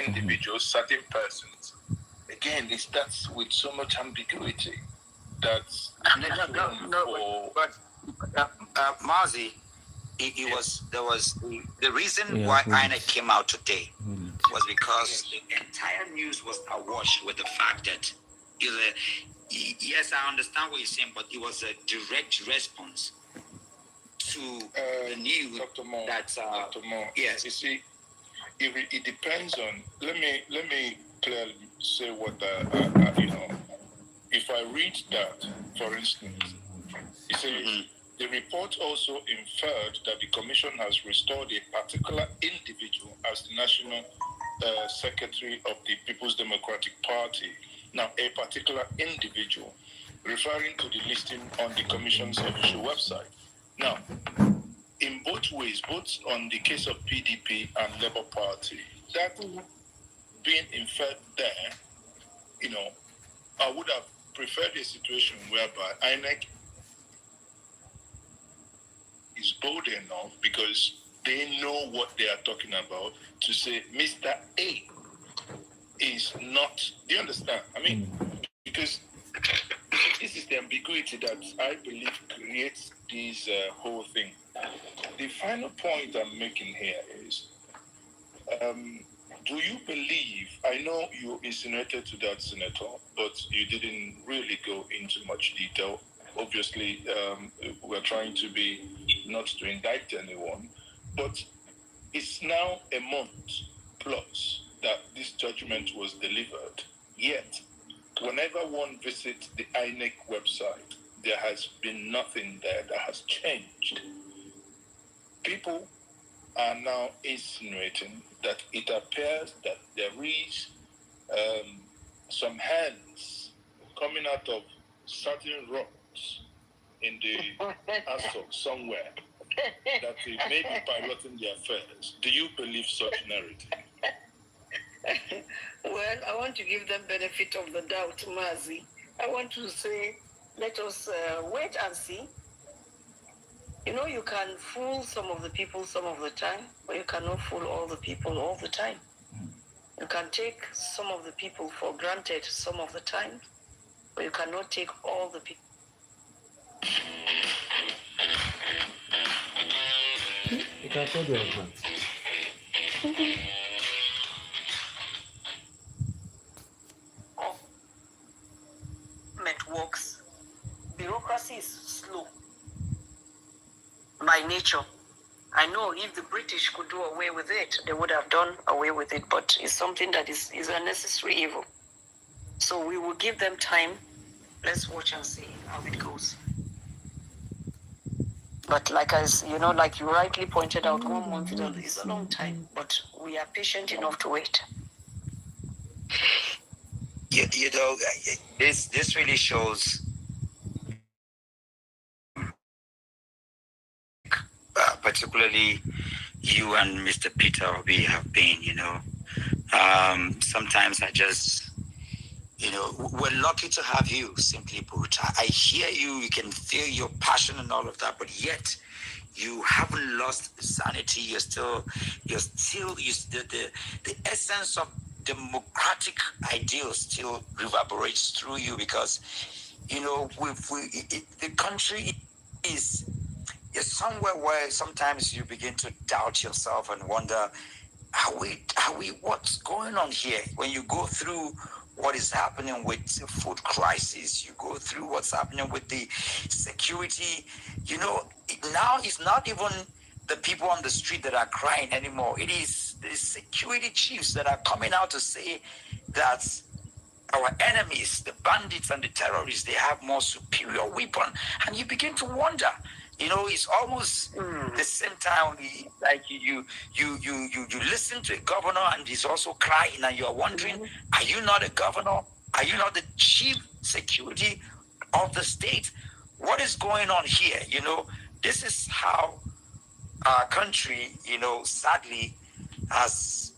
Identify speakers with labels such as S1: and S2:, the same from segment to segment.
S1: individuals, certain persons. Again, it starts with so much ambiguity. That's
S2: Mazi, there was the reason why INEC came out today was because the entire news was awash with the fact that yes, I understand what you're saying, but it was a direct response to the news that
S1: Dr. Moore,
S2: yes.
S1: You see, it depends on. Let me clearly say what if I read that, for instance, it says the report also inferred that the commission has restored a particular individual as the national secretary of the People's Democratic Party. Now, a particular individual, referring to the listing on the commission's official website. Now, in both ways, both on the case of PDP and Labour Party, that being inferred there, I would have preferred a situation whereby INEC is bold enough because they know what they are talking about to say Mr. A is not. Do you understand? I mean, because this is the ambiguity that I believe creates this whole thing. The final point I'm making here is, do you believe, I know you insinuated to that, Senator, but you didn't really go into much detail. Obviously, we're trying to be not to indict anyone, but it's now a month plus that this judgment was delivered. Yet, whenever one visits the INEC website, there has been nothing there that has changed. People are now insinuating that it appears that there is some hands coming out of certain rocks in the asphalt somewhere that they may be piloting the affairs. Do you believe such narrative?
S3: Well, I want to give them benefit of the doubt, Mazi. I want to say, let us wait and see. You can fool some of the people some of the time, but you cannot fool all the people all the time. You can take some of the people for granted some of the time, but you cannot take all the people.
S4: You can call your husband.
S3: Government works. Bureaucracy is slow by nature. I know if the British could do away with it, they would have done away with it, but it's something that is a necessary evil. So we will give them time. Let's watch and see how it goes. But like you rightly pointed out, 1 month is a long time, but we are patient enough to wait.
S2: This really shows particularly you and Mr. Peter Obi have been, sometimes I just, we're lucky to have you, simply put. I hear you, you can feel your passion and all of that, but yet you haven't lost sanity. The essence of democratic ideals still reverberates through you because, the country is somewhere where sometimes you begin to doubt yourself and wonder, what's going on here? When you go through what is happening with the food crisis, you go through what's happening with the security, now it's not even the people on the street that are crying anymore. It is the security chiefs that are coming out to say that our enemies, the bandits and the terrorists, they have more superior weapon. And you begin to wonder, it's almost the same time you listen to a governor and he's also crying and you're wondering, are you not a governor? Are you not the chief security of the state? What is going on here? This is how our country, sadly has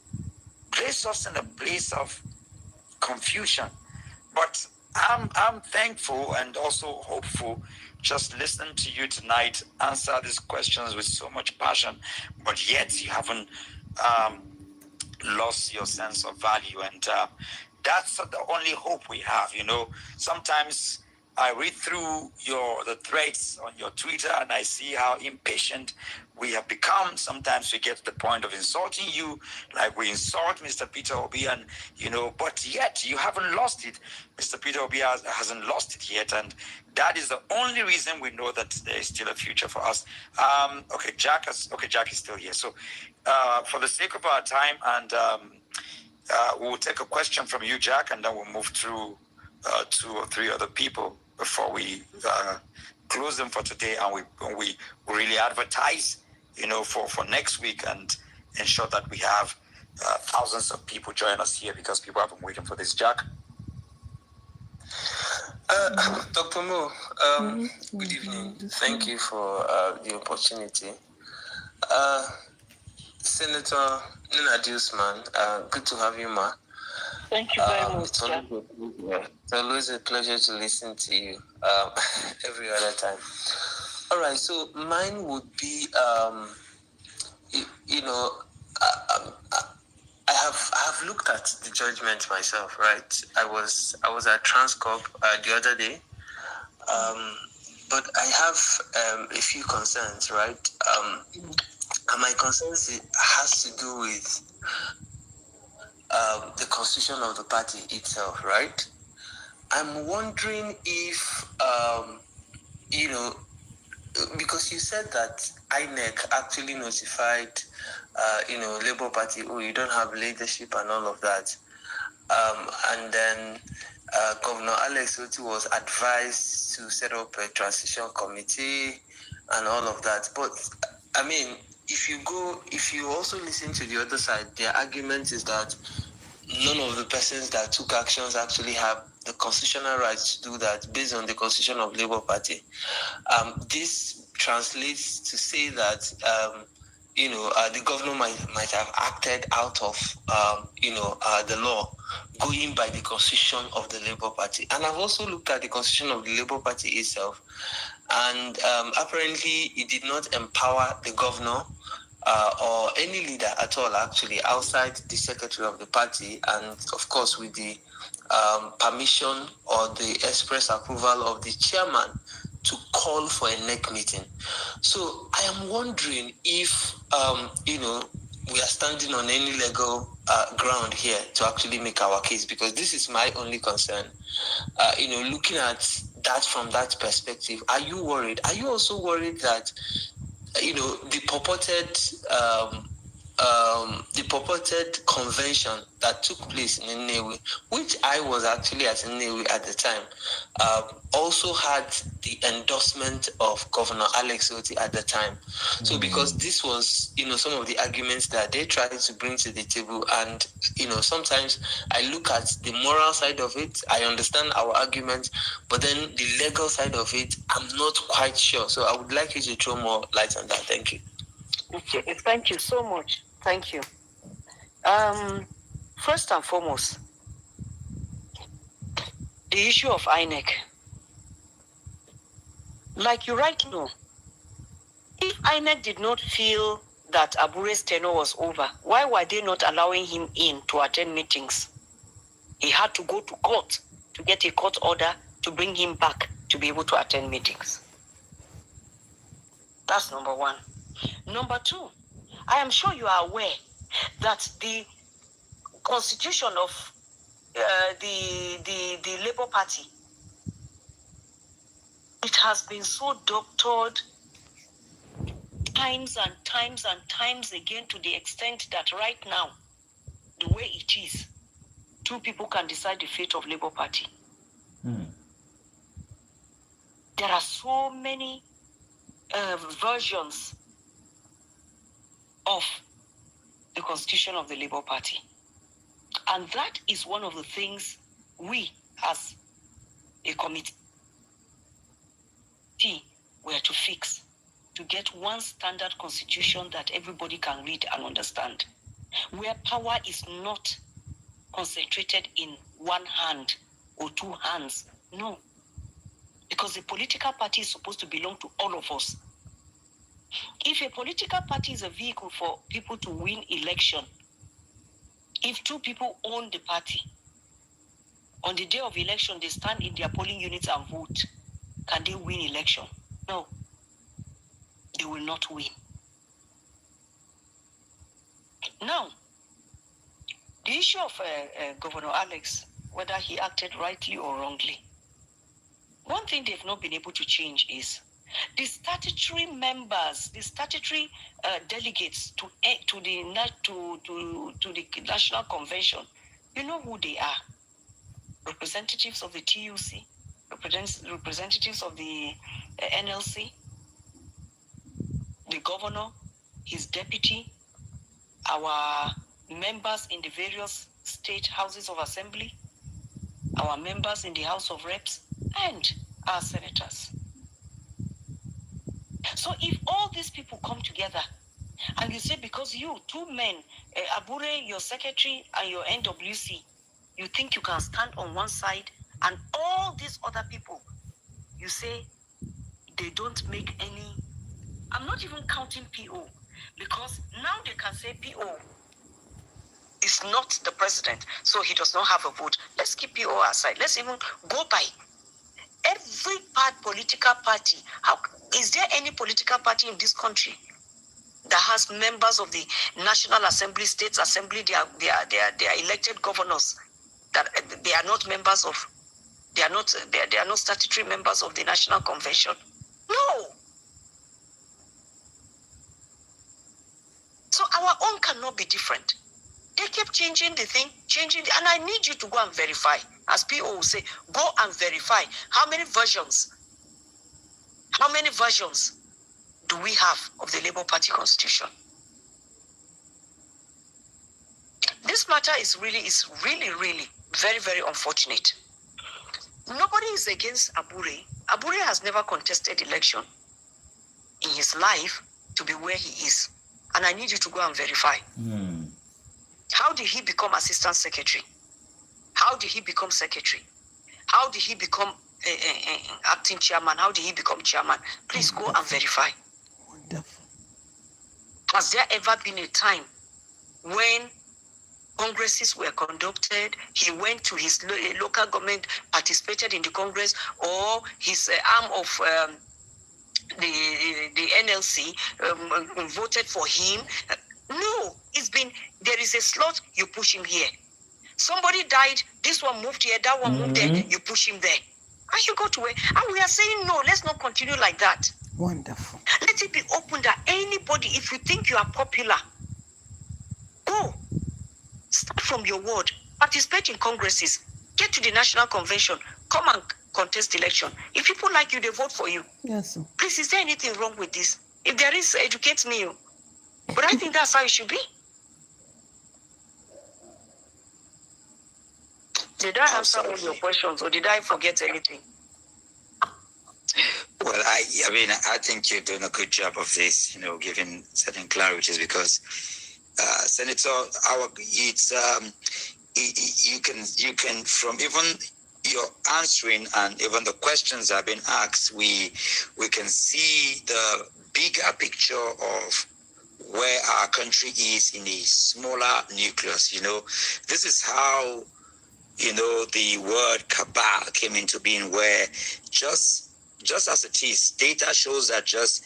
S2: placed us in a place of confusion. But I'm thankful and also hopeful just listening to you tonight answer these questions with so much passion, but yet you haven't lost your sense of value. And that's the only hope we have. Sometimes I read through the threads on your Twitter and I see how impatient we have become. Sometimes we get to the point of insulting you, like we insult Mr. Peter Obi, and but yet you haven't lost it. Mr. Peter Obi hasn't lost it yet, and that is the only reason we know that there is still a future for us. Jack is still here. So for the sake of our time, and we'll take a question from you, Jack, and then we'll move through 2 or 3 other people before we close them for today, and we really advertise, for next week, and ensure that we have thousands of people join us here, because people have been waiting for this. Jack?
S5: Dr. Mo, good evening. Thank you for the opportunity. Senator Nanadi Usman, good to have you, ma.
S3: Thank you very much.
S5: It's always a pleasure to listen to you every other time. All right, so mine would be, I have looked at the judgment myself, right? I was at Transcorp the other day, but I have a few concerns, right? And my concerns has to do with the constitution of the party itself, right? I'm wondering if, because you said that INEC actually notified, Labour Party, you don't have leadership and all of that. And then Governor Alex Otti was advised to set up a transition committee and all of that. But, I mean, if you also listen to the other side, their argument is that none of the persons that took actions actually have the constitutional right to do that based on the constitution of Labour Party. This translates to say that, the governor might have acted out of, the law, going by the constitution of the Labour Party. And I've also looked at the constitution of the Labour Party itself, and apparently it did not empower the governor or any leader at all, actually, outside the secretary of the party, and of course with the permission or the express approval of the chairman to call for a NEC meeting. So I am wondering if, we are standing on any legal ground here to actually make our case, because this is my only concern. Looking at that from that perspective, are you worried? Are you also worried that, the purported convention that took place in Nnewi, which I was actually at Nnewi at the time, also had the endorsement of Governor Alex Otti at the time. So because this was, some of the arguments that they tried to bring to the table, and, sometimes I look at the moral side of it, I understand our arguments, but then the legal side of it, I'm not quite sure. So I would like you to throw more light on that. Thank you.
S3: Okay, thank you so much. Thank you. First and foremost, the issue of INEC. Like you rightly know, if INEC did not feel that Abure's tenure was over, why were they not allowing him in to attend meetings? He had to go to court to get a court order to bring him back to be able to attend meetings. That's number one. Number two, I am sure you are aware that the constitution of the Labour Party, it has been so doctored times and times and times again, to the extent that right now, the way it is, 2 people can decide the fate of Labour Party. There are so many versions of the constitution of the Labour Party. And that is one of the things we, as a committee, were to fix, to get one standard constitution that everybody can read and understand, where power is not concentrated in one hand or 2 hands. No. Because the political party is supposed to belong to all of us. If a political party is a vehicle for people to win election, If two people own the party, on the day of election, they stand in their polling units and vote. Can they win election? No, they will not win. Now, the issue of Governor Alex, whether he acted rightly or wrongly, one thing they've not been able to change is the statutory members, the statutory delegates to the National Convention. You know who they are? Representatives of the TUC, representatives of the NLC, the governor, his deputy, our members in the various state houses of assembly, our members in the House of Reps, and our senators. So if all these people come together and you say, because you, two men, Abure, your secretary, and your NWC, you think you can stand on one side, and all these other people, you say they don't make any, I'm not even counting PO, because now they can say PO is not the president, so he does not have a vote. Let's keep PO aside. Let's even go by every political party. How is there any political party in this country that has members of the National Assembly, States Assembly, they are elected governors, that they are not members of, they are not statutory members of the National Convention? No. So our own cannot be different. They kept changing the thing, and I need you to go and verify. As PO will say, go and verify how many versions do we have of the Labour Party constitution. This matter is really, very, very unfortunate. Nobody is against Abure. Abure has never contested election in his life to be where he is. And I need you to go and verify. How did he become assistant secretary? How did he become secretary? How did he become acting chairman? How did he become chairman? Please go and verify.
S4: Wonderful.
S3: Has there ever been a time when congresses were conducted, he went to his local government, participated in the congress, or his arm of the NLC voted for him? No, there is a slot, you push him here. Somebody died, this one moved here, that one moved there, you push him there. And you go to where? And we are saying, no, let's not continue like that.
S4: Wonderful.
S3: Let it be open that anybody, if you think you are popular, go. Start from your ward. Participate in congresses. Get to the National Convention. Come and contest election. If people like you, they vote for you.
S4: Yes, sir.
S3: Please, is there anything wrong with this? If there is, educate me. But I think that's how it should be. Did I answer all your questions, or did I forget anything?
S2: Well, I think you're doing a good job of this, giving certain clarities, because Senator, you can from even your answering and even the questions that have been asked, we can see the bigger picture of where our country is in a smaller nucleus. This is how the word cabal came into being, where just as it is, data shows that just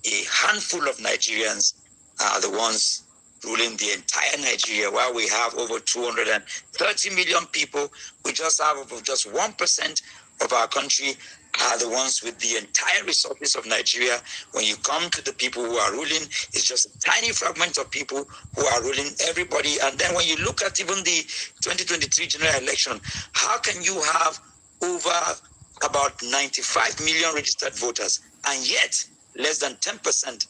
S2: a handful of Nigerians are the ones ruling the entire Nigeria. While we have over 230 million people, we just have over just 1% of our country are the ones with the entire resources of Nigeria. When you come to the people who are ruling, it's just a tiny fragment of people who are ruling everybody. And then when you look at even the 2023 general election, how can you have over about 95 million registered voters, and yet less than 10%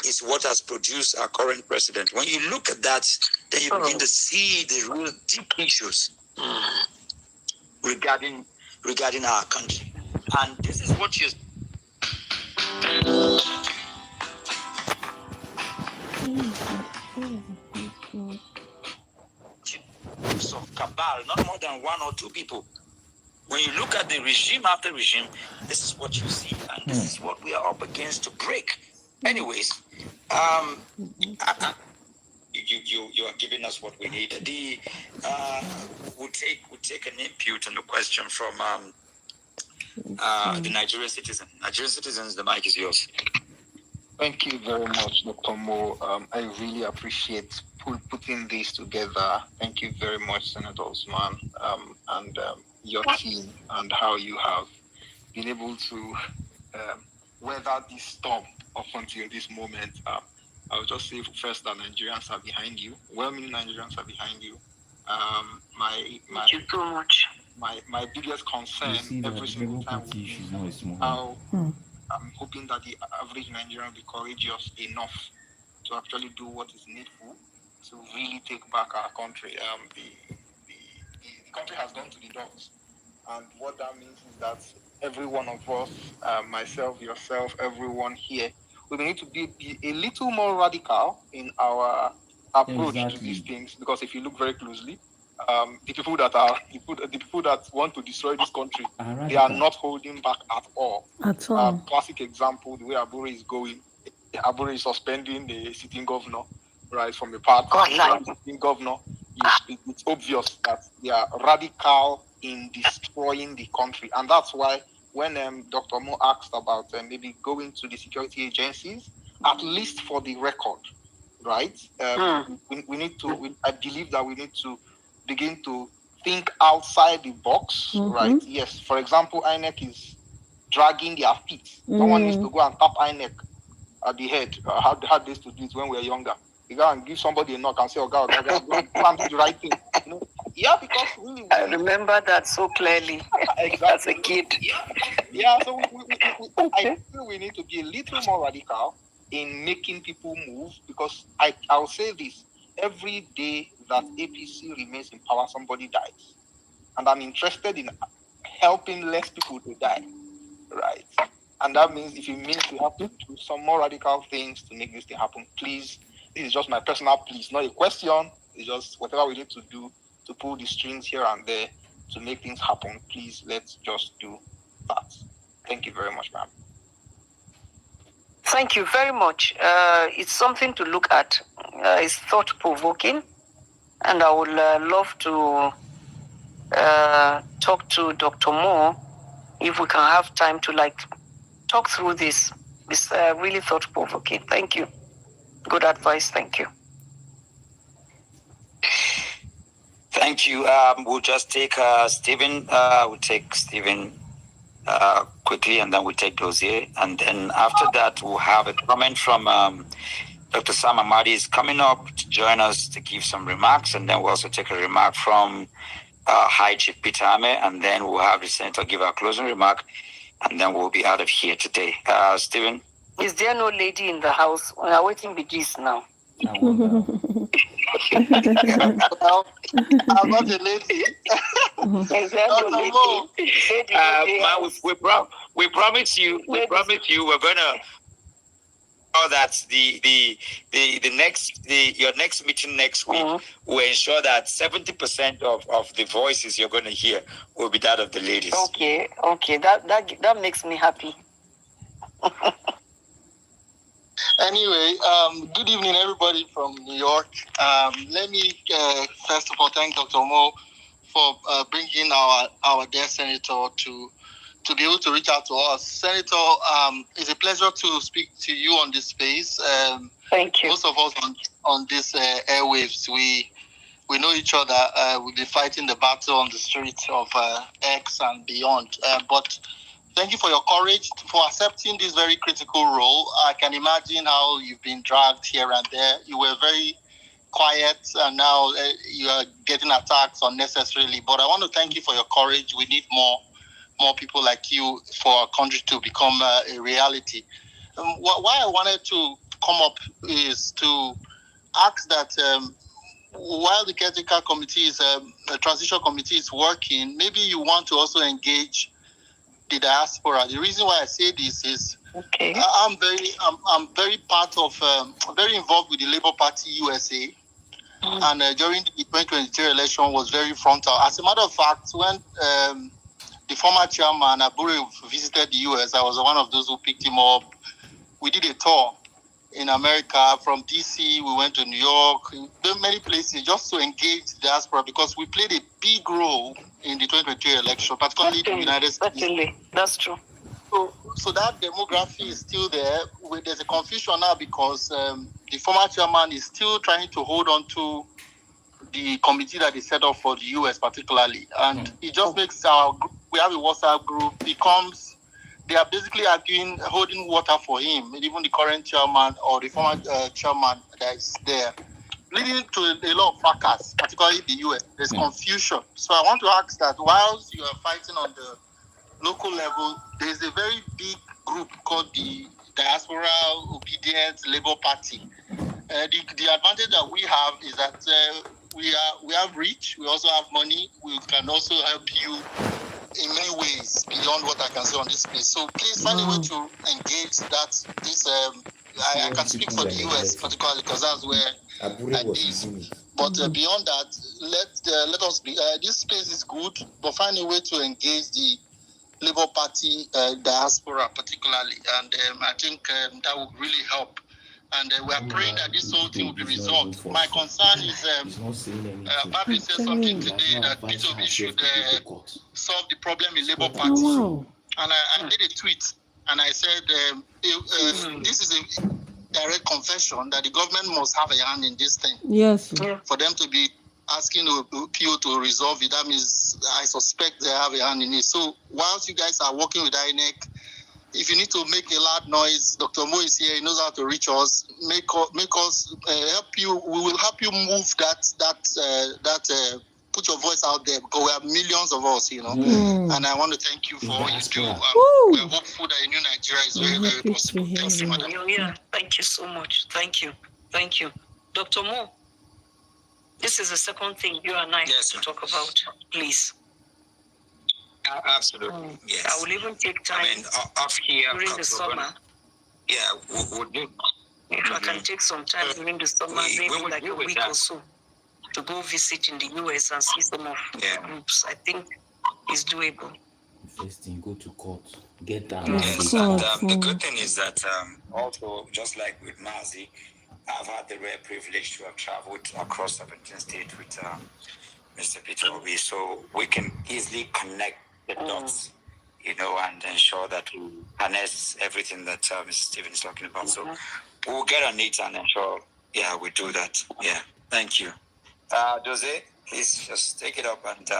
S2: is what has produced our current president? When you look at that, then you begin to see the real deep issues regarding our country. And this is what you of cabal, not more than one or two people. When you look at the regime after regime, this is what you see, and this is what we are up against to break. Anyways, you are giving us what we need. We'll take an input on the question from the Nigerian citizen. Nigerian citizens, the mic is yours.
S1: Thank you very much, Dr. Mo. I really appreciate putting this together. Thank you very much, Senator Usman, and your team, and how you have been able to weather this storm up until this moment. I'll just say first that Nigerians are behind you. Well-meaning Nigerians are behind you.
S3: Thank you so much.
S1: My biggest concern every single time will be how I'm hoping that the average Nigerian will be courageous enough to actually do what is needful to really take back our country. The country has gone to the dogs, and what that means is that every one of us, myself, yourself, everyone here, we need to be a little more radical in our approach to these things, because if you look very closely, the people that want to destroy this country, they are not holding back at all. Classic example, the way Abure is going. Abure is suspending the sitting governor, right, from the part of the sitting governor. It's obvious that they are radical in destroying the country, and that's why when Dr. Mo asked about maybe going to the security agencies, at least for the record, right? We need to. I believe that we need to begin to think outside the box, right? Yes. For example, INEC is dragging their feet. Someone needs to go and tap INEC at the head. How they used to do it when we were younger. You go and give somebody a knock and say, "Oh God, go and do the right thing." You know? Yeah, because really,
S3: I remember that so clearly.
S1: Exactly.
S3: As a kid.
S1: Yeah. So I feel we need to be a little more radical in making people move, because I'll say this: every day that APC remains in power, somebody dies, and I'm interested in helping less people to die, right? And that means if it means we have to do some more radical things to make this thing happen, please. This is just my personal plea, not a question. It's just whatever we need to do to pull the strings here and there to make things happen. Please, let's just do that. Thank you very much, ma'am.
S3: Thank you very much. It's something to look at. It's thought-provoking, and I would love to talk to Dr. Moore if we can have time to talk through this. It's really thought-provoking. Thank you. Good advice. Thank you.
S2: Thank you. We'll just take Stephen. We'll take Stephen quickly, and then we'll take Dozier. And then after that, we'll have a comment from Dr. Sam Amadi is coming up to join us to give some remarks. And then we'll also take a remark from High Chief Peter Ame, and then we'll have the Senator give our closing remark, and then we'll be out of here today. Stephen?
S3: Is there no lady in the house? We are waiting with this now.
S6: Well, I'm not a lady.
S3: Is there no lady?
S2: Man, we promise you we're gonna that your next meeting next week will ensure that 70% of the voices you're gonna hear will be that of the ladies.
S3: Okay, that makes me happy.
S6: Anyway, good evening, everybody from New York. Let me first of all thank Dr. Mo for bringing our dear senator to be able to reach out to us. Senator, it's a pleasure to speak to you on this space.
S3: Thank you.
S6: Most of us on this airwaves, we know each other. We've been fighting the battle on the streets of X and beyond. But thank you for your courage, for accepting this very critical role. I can imagine how you've been dragged here and there. You were very quiet, and now you are getting attacked unnecessarily. But I want to thank you for your courage. We need more people like you for our country to become a reality. Why I wanted to come up is to ask that while the caretaker committee the transition committee is working, maybe you want to also engage the diaspora. The reason why I say this is I'm very very involved with the Labour Party USA, and during the 2023 election was very frontal. As a matter of fact, when the former chairman Abure visited the US, I was one of those who picked him up. We did a tour, in America. From DC, we went to New York, many places, just to engage the diaspora, because we played a big role in the 2023 election, particularly in the United States.
S3: Certainly, that's true.
S6: So that demography is still there. There's a confusion now because the former chairman is still trying to hold on to the committee that is set up for the US particularly. And it just makes we have a WhatsApp group, they are basically arguing, holding water for him, even the current chairman or the former chairman that is there, leading to a lot of fracas, particularly the US. There's confusion. So I want to ask that whilst you are fighting on the local level, there's a very big group called the Diaspora Obedient Labour Party. The advantage that we have is that we have reach, we also have money, we can also help you in many ways beyond what I can say on this place. So please find a way to engage I can speak for the US particularly because that's where I live. But beyond that, let us be. This space is good, but find a way to engage the Labour Party diaspora particularly, and I think that would really help. And we are praying that this whole thing will be resolved. My concern is, Papi said something today that P2B should solve the problem in Labour Party. And I made a tweet and I said, this is a direct confession that the government must have a hand in this thing.
S4: Yes.
S6: For them to be asking PO to resolve it, that means I suspect they have a hand in it. So whilst you guys are working with INEC, if you need to make a loud noise, Dr. Mo is here. He knows how to reach us. Make us help you. We will help you move that. Put your voice out there because we have millions of us, And I want to thank you for all you do. We are hopeful that a new Nigeria is very, very possible. Thank you, madam.
S3: Yeah, thank you so much. Thank you. Dr. Mo, this is the second thing you and I have to talk about, please.
S2: Absolutely, yes.
S3: I will even take time
S2: off here
S3: during the summer.
S2: Yeah, we'll do.
S3: If I can take some time during the summer, maybe like a week or so, to go visit in the US and see some of the groups, I think is doable.
S7: First thing, go to court, get that.
S2: Yes, and the good thing is that also, just like with Mazi, I've had the rare privilege to have traveled across 17 states with Mr. Peter Obi, so we can easily connect the dots, and ensure that we harness everything that Mr. Stephen is talking about. So we'll get on it and ensure, we do that. Yeah, thank you. Jose, please just take it up. And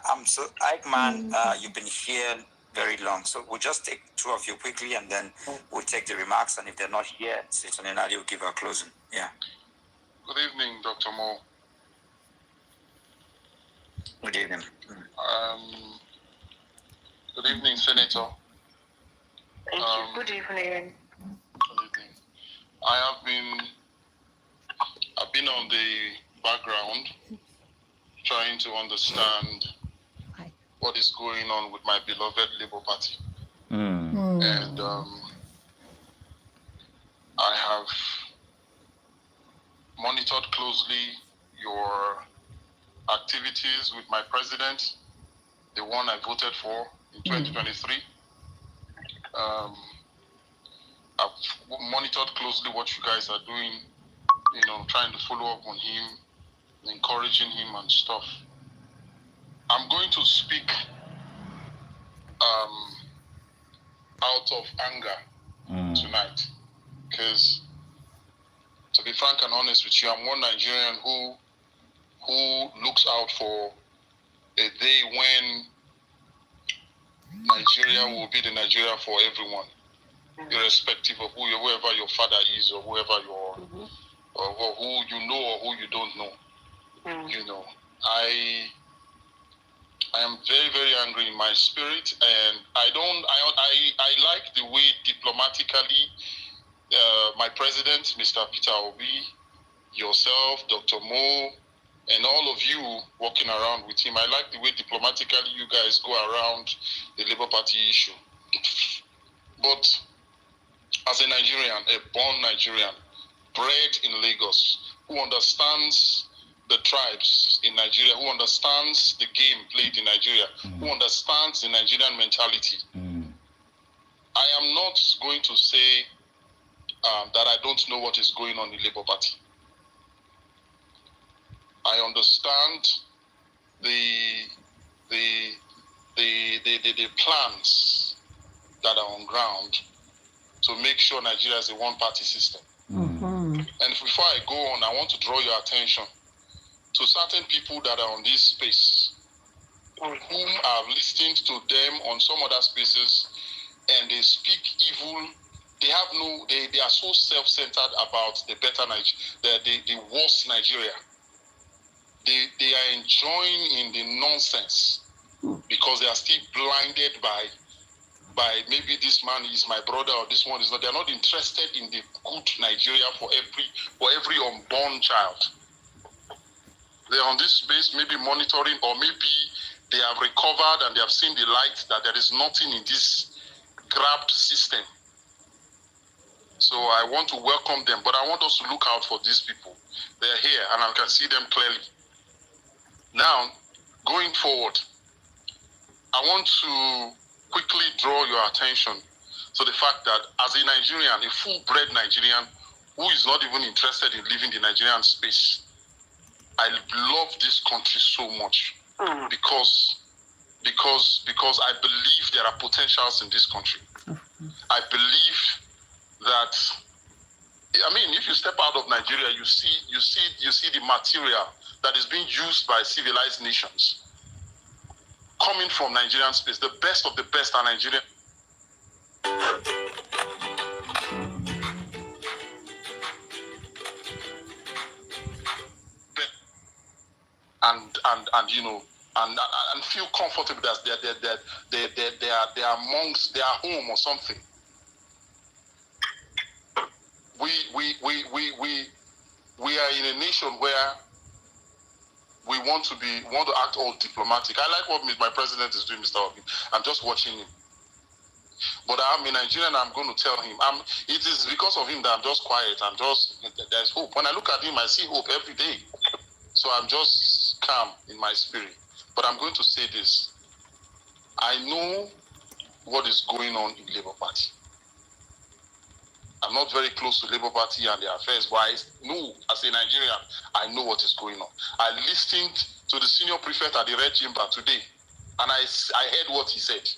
S2: I'm so, Eichmann, you've been here very long. So we'll just take two of you quickly and then we'll take the remarks. And if they're not here, Sister Nanadi will give our closing. Yeah.
S1: Good evening, Dr. Mo.
S2: Good evening.
S1: Good evening, Senator.
S3: Thank you. Good evening.
S1: Good evening. I've been on the background trying to understand what is going on with my beloved Labour Party. And I have monitored closely your activities with my president, the one I voted for in 2023. I've monitored closely what you guys are doing, trying to follow up on him, encouraging him and stuff. I'm going to speak out of anger tonight, because to be frank and honest with you, I'm one Nigerian who looks out for a day when Nigeria will be the Nigeria for everyone, irrespective of whoever your father is or whoever or who you know or who you don't know. I am very, very angry in my spirit, and I like the way diplomatically my president, Mr. Peter Obi, yourself, Dr. Mo, and all of you walking around with him. I like the way diplomatically you guys go around the Labour Party issue. But as a Nigerian, a born Nigerian, bred in Lagos, who understands the tribes in Nigeria, who understands the game played in Nigeria, who understands the Nigerian mentality, I am not going to say that I don't know what is going on in Labour Party. I understand the plans that are on ground to make sure Nigeria is a one-party system.
S4: Mm-hmm.
S1: And before I go on, I want to draw your attention to certain people that are on this space, whom I've listened to them on some other spaces, and they speak evil. They are so self-centered about the better Nigeria, the worst Nigeria. They are enjoying in the nonsense because they are still blinded by maybe this man is my brother or this one is not. They are not interested in the good Nigeria for every unborn child. They are on this space, maybe monitoring, or maybe they have recovered and they have seen the light that there is nothing in this grabbed system. So I want to welcome them, but I want us to look out for these people. They are here and I can see them clearly. Now, going forward, I want to quickly draw your attention to the fact that as a Nigerian, a full-bred Nigerian who is not even interested in leaving the Nigerian space, I love this country so much because I believe there are potentials in this country. I believe that, I mean, if you step out of Nigeria, you see the material that is being used by civilized nations coming from Nigerian space. The best of the best are Nigerian. And you know, and feel comfortable that they are amongst their home or something. We are in a nation where we want to act all diplomatic. I like what my president is doing, Mr. Obi. I'm just watching him. But I'm a Nigerian, I'm going to tell him. It is because of him that I'm just quiet. There's hope. When I look at him, I see hope every day. So I'm just calm in my spirit. But I'm going to say this. I know what is going on in Labour Party. I'm not very close to Labour Party and their affairs, but I know, as a Nigerian, I know what is going on. I listened to the senior prefect at the Red Chamber today, and I heard what he said.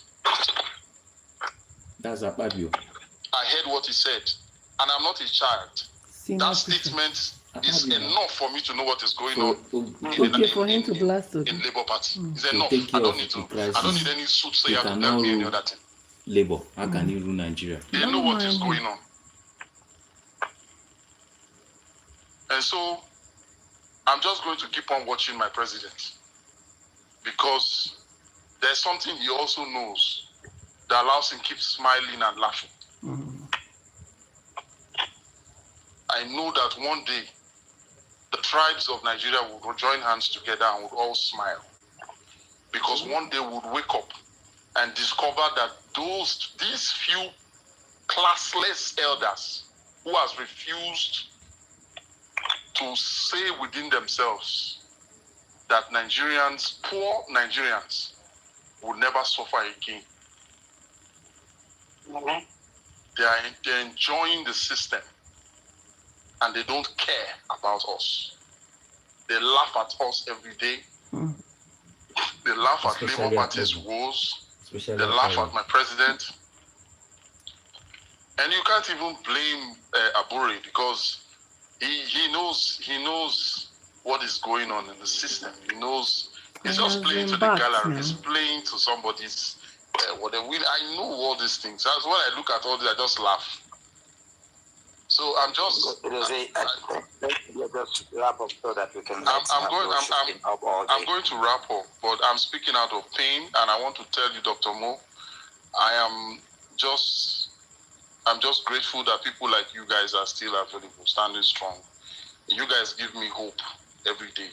S7: That's Ababio.
S1: I heard what he said, and I'm not a child. That statement is enough for me to know what is going on in Labour Party. It's enough. I don't need any soothsayer to tell me any other thing.
S7: Labour, how can you rule Nigeria?
S1: They know what is going on. And so, I'm just going to keep on watching my president, because there's something he also knows that allows him to keep smiling and laughing. I know that one day, the tribes of Nigeria will join hands together and will all smile. Because one day we'll wake up and discover that these few classless elders who has refused to say within themselves that Nigerians, poor Nigerians, will never suffer again. They're enjoying the system and they don't care about us. They laugh at us every day. They laugh at Labour Party's woes. They laugh at my president. And you can't even blame Abure, because he knows what is going on in the system. He knows he's just playing to the gallery. He's playing to somebody's whatever. I know all these things. That's when I look at all this, I just laugh. So I'm just.
S2: Just wrap up so that we can.
S1: I'm going to wrap up, but I'm speaking out of pain, and I want to tell you, Dr. Mo, I'm just grateful that people like you guys are still available, standing strong. You guys give me hope every day.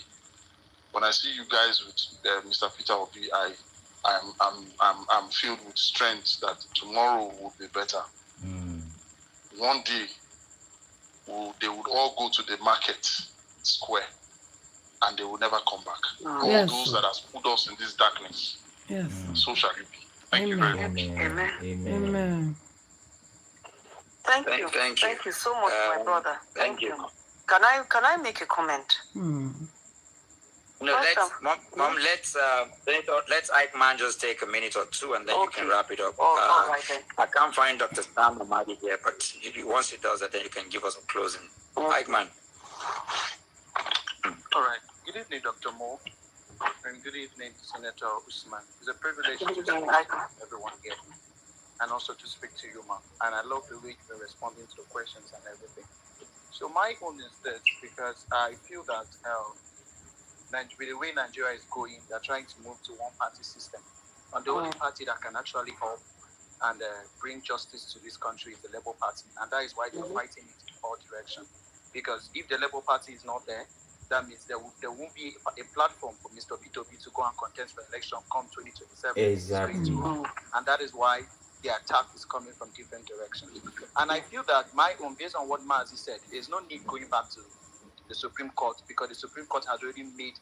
S1: When I see you guys with Mr. Peter Obi, I'm filled with strength that tomorrow will be better. One day, they would all go to the market square and they will never come back. All those that has put us in this darkness.
S4: Yes.
S1: So shall it be. Thank you very much.
S3: Amen.
S4: Amen.
S3: Thank you. Thank you so much, my brother. Thank you. Can I make a comment?
S2: No, let's Eichmann just take a minute or two, and then you can wrap it up.
S3: All right then.
S2: I can't find Dr. Sam Amadi here, but once he does that, then you can give us a closing. Eichmann.
S8: All right. Good evening, Dr. Mo, and good evening, Senator Usman. It's a privilege to speak to everyone here, and also to speak to you, ma'am. And I love the way you're responding to the questions and everything. So my own is this, because I feel that with the way Nigeria is going, they're trying to move to one-party system. And the only party that can actually help and bring justice to this country is the Labour Party. And that is why they're fighting it in all directions. Because if the Labour Party is not there, that means there won't be a platform for Mr. P2B to go and contest for election come 2027.
S7: Exactly.
S8: And that is why the attack is coming from different directions. And I feel that my own, based on what Mazi said, there's no need going back to the Supreme Court, because the Supreme Court has already made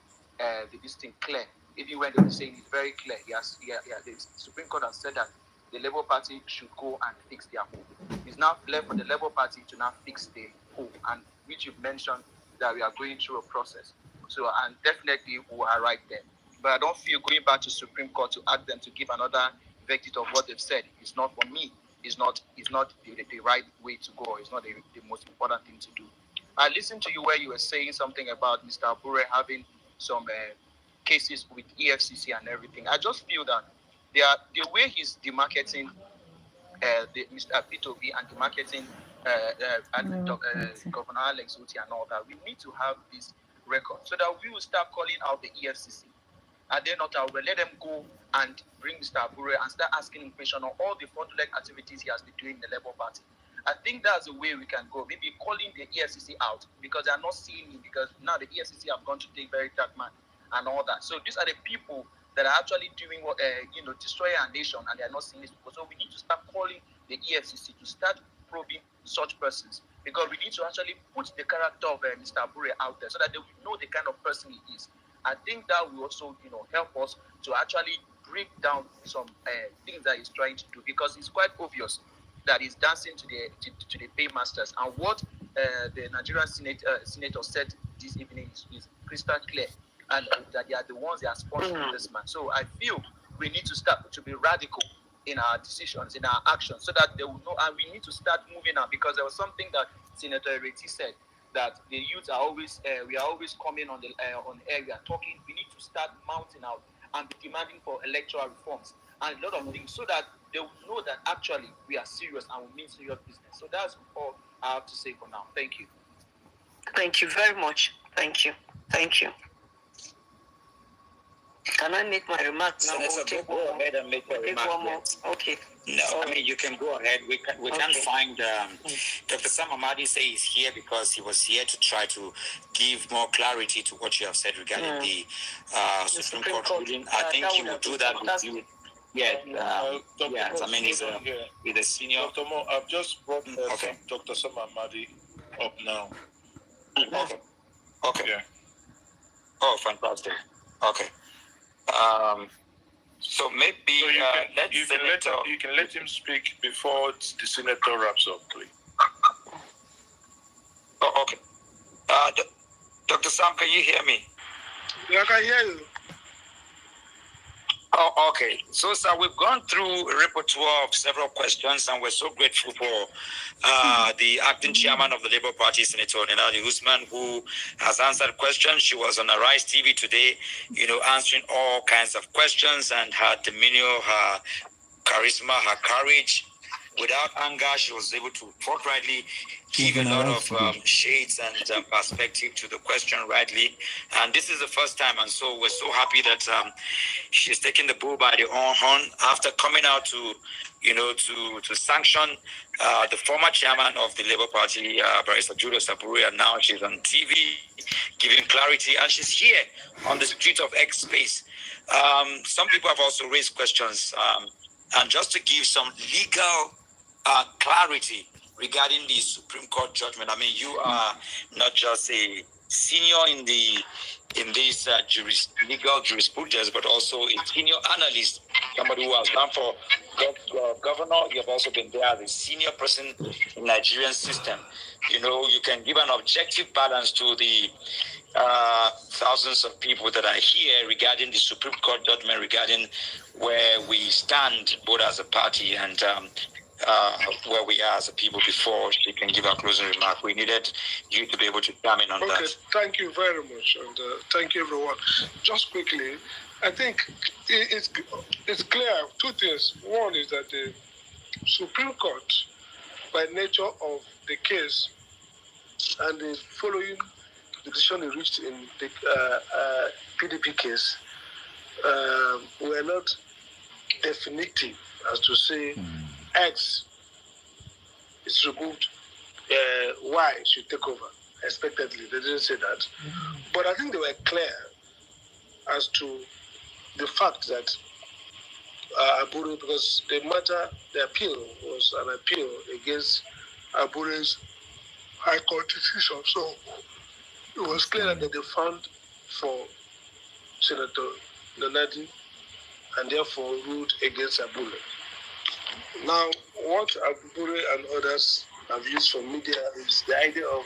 S8: this thing clear. Even when they were saying it's very clear, the Supreme Court has said that the Labour Party should go and fix their hole. It's now left for the Labour Party to now fix the hole, and which you've mentioned that we are going through a process. So, and definitely we are right there. But I don't feel going back to Supreme Court to ask them to give another verdict of what they've said. It's not for me. It's not the right way to go. It's not the most important thing to do. I listened to you where you were saying something about Mr. Abure having some cases with EFCC and everything. I just feel that the way he's demarketing Mr. P2B and demarketing Governor Alex Uti and all that, we need to have this record so that we will start calling out the EFCC. And then we'll let them go and bring Mr. Abure and start asking him questions on all the fraudulent activities he has been doing in the Labour Party. I think that's the way we can go. Maybe calling the EFCC out because they are not seeing him, because now the EFCC have gone to take very dark man and all that. So these are the people that are actually doing what destroy our nation, and they are not seeing this people. So we need to start calling the EFCC to start probing such persons, because we need to actually put the character of Mr. Abure out there so that they will know the kind of person he is. I think that will also help us to actually break down some things that he's trying to do, because it's quite obvious that he's dancing to the paymasters. And what the Nigerian senator said this evening is crystal clear, and that they are the ones that are sponsoring this man. So I feel we need to start to be radical in our decisions, in our actions, so that they will know. And we need to start moving out, because there was something that Senator Ereti said, that the youth are always, we are always coming on air, we are talking. We need to start mounting out and be demanding for electoral reforms and a lot of things, so that they will know that actually we are serious and we mean serious business. So that's all I have to say for now. Thank you.
S3: Thank you very much. Thank you. Thank you. Can I make my remarks now?
S2: Senator, go ahead and make your remarks.
S3: Okay.
S2: No, I mean, you can go ahead. We can't find Dr. Sam Amadi say he's here because he was here to try to give more clarity to what you have said regarding the Supreme Court ruling. I think he will do that with you. Yes, yes. I mean, he's a senior.
S1: Dr. Mo, I've just brought Dr. Sam Amadi up now.
S2: Okay.
S1: Yeah.
S2: Oh, fantastic. Okay. So maybe
S1: so you can let him speak before the senator wraps up, please.
S2: Oh, okay. Dr. Sam, can you hear me?
S6: Yeah, I can hear you.
S2: Oh, okay. So, sir, we've gone through a repertoire of several questions, and we're so grateful for the acting chairman of the Labour Party, Senator Nanadi Usman, who has answered questions. She was on Arise TV today, answering all kinds of questions, and her demeanor, her charisma, her courage. Without anger, she was able to forthrightly give a lot of shades and perspective to the question rightly. And this is the first time, and so we're so happy that she's taking the bull by the horn after coming out to sanction the former chairman of the Labour Party, Barrister Julius Abure. Now she's on TV giving clarity, and she's here on the street of X space. Some people have also raised questions, and just to give some legal clarity regarding the Supreme Court judgment. I mean, you are not just a senior in this legal jurisprudence, but also a senior analyst, somebody who has done for governor. You have also been there as a senior person in the Nigerian system. You know, you can give an objective balance to the thousands of people that are here regarding the Supreme Court judgment, regarding where we stand both as a party and where we are as a people before she can give our closing remark. We needed you to be able to come in on that.
S9: Okay, thank you very much, and thank you, everyone. Just quickly, I think it's clear. Two things. One is that the Supreme Court, by nature of the case and the following the decision they reached in the PDP case, were not definitive as to say X is removed, Y should take over. Expectedly, they didn't say that. But I think they were clear as to the fact that Abure, because the appeal was an appeal against Abure's High Court decision. So it was clear that they found for Senator Nanadi and therefore ruled against Abure. Now, what Abure and others have used for media is the idea of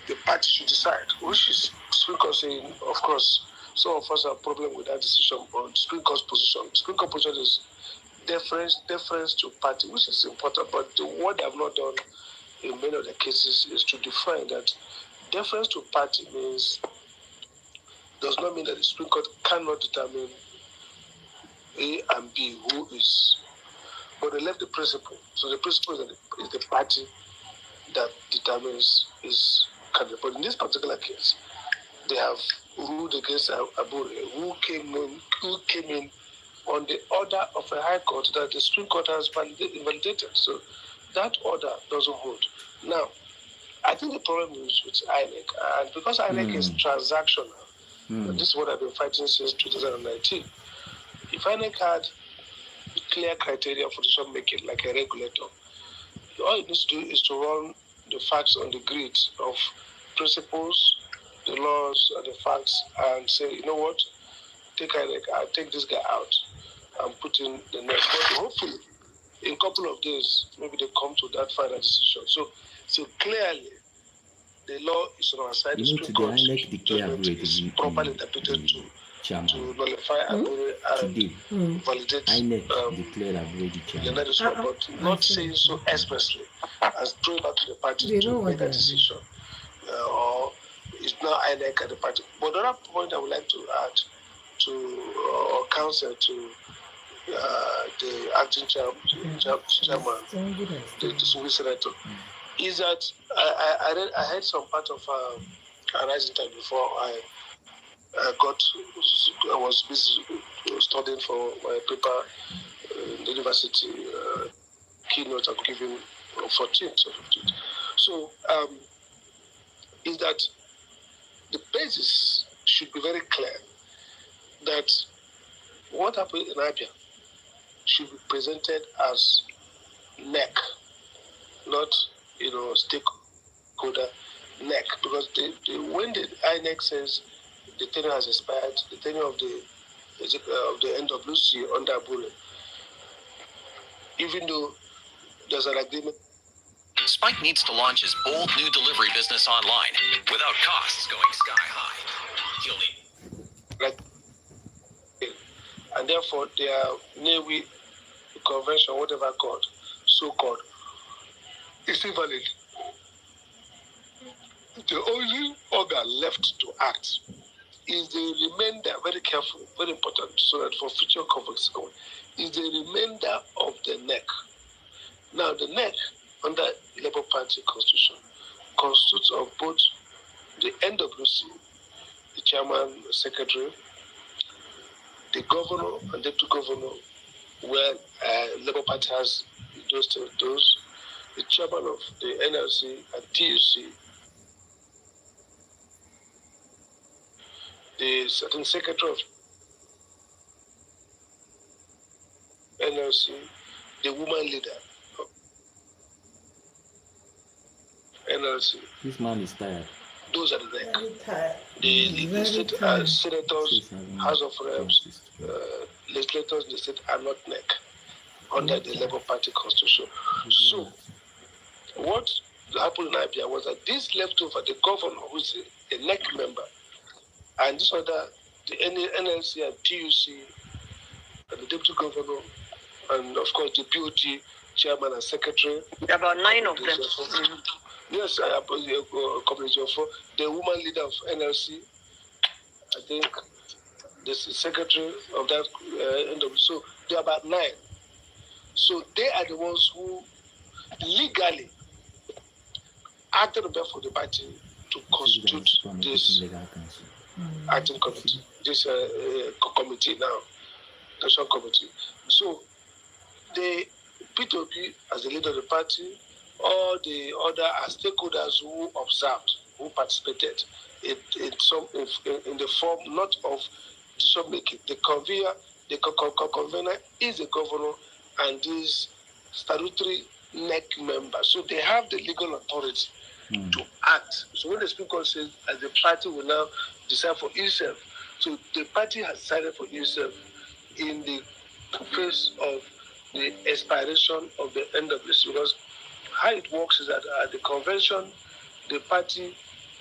S9: the party should decide, which is Supreme Court saying, of course, some of us have a problem with that decision, but Supreme Court's position. Supreme Court position is deference to party, which is important, but what they have not done in many of the cases is to define that deference to party does not mean that the Supreme Court cannot determine A and B who is, but they left the principle. So the principle is the party that determines is candidate. But in this particular case, they have ruled against Abure, who came in on the order of a high court that the Supreme Court has validated. So that order doesn't hold. Now, I think the problem is with INEC, and because INEC is transactional, and this is what I've been fighting since 2019. If INEC had clear criteria for decision making, like a regulator, all it needs to do is to run the facts on the grid of principles, the laws, and the facts, and say, you know what, take INEC, I'll take this guy out and put in the next. But hopefully, in a couple of days, maybe they come to that final decision. So clearly, the law is on our side. The Supreme Court judgment is properly interpreted to nullify Abure and validate Nanadi Usman, but not saying so expressly as throwing back to the party to make that decision. Or it's not INEC at the party. But another point I would like to add to or counsel to the acting chairman, the distinguished senator, is that I heard some part of a rising time before I was busy studying for my paper in the university keynote I'm giving 14th or 15th. So is that the basis should be very clear that what happened in Abia should be presented as NEC, not stakeholder NEC, because when the INEC says the tenure has expired, the tenure of the NWC under Abure, even though there's an agreement.
S10: Spike needs to launch his bold new delivery business online without costs going sky high. He'll need.
S9: And therefore, their Navy convention, whatever so-called, is invalid. The only organ left to act is the remainder, very careful, very important, so that for future conflicts is the remainder of the NEC. Now, the NEC, under Labour Party Constitution, constitutes of both the NWC, the chairman, the secretary, the governor and deputy governor, where Labour Party has those, the chairman of the NLC and TUC, the certain secretary of NLC, the woman leader of NLC.
S7: This man is tired.
S9: Those are the NEC. The state senators, House of Reps, legislators in the state are not NEC. under the Labour Party constitution. So, what happened in Abia was that this leftover, the governor, who is a NEC member, and this other, the NLC and TUC, and the deputy governor, and of course the BOT chairman and secretary.
S3: About 9 of them.
S9: Yes, I community of the woman leader of NLC, I think the secretary of that so there are about 9. So they are the ones who legally acted on behalf of the party to constitute this acting committee, this committee now, national committee. So the P2P as the leader of the party, all the other stakeholders who observed, who participated in the form not of decision making. The convener is the governor and this statutory NEC member. So they have the legal authority to act. So when the Speaker says, as the party will now decide for itself, so the party has decided for itself in the face of the expiration of the NWC, because how it works is that at the convention, the party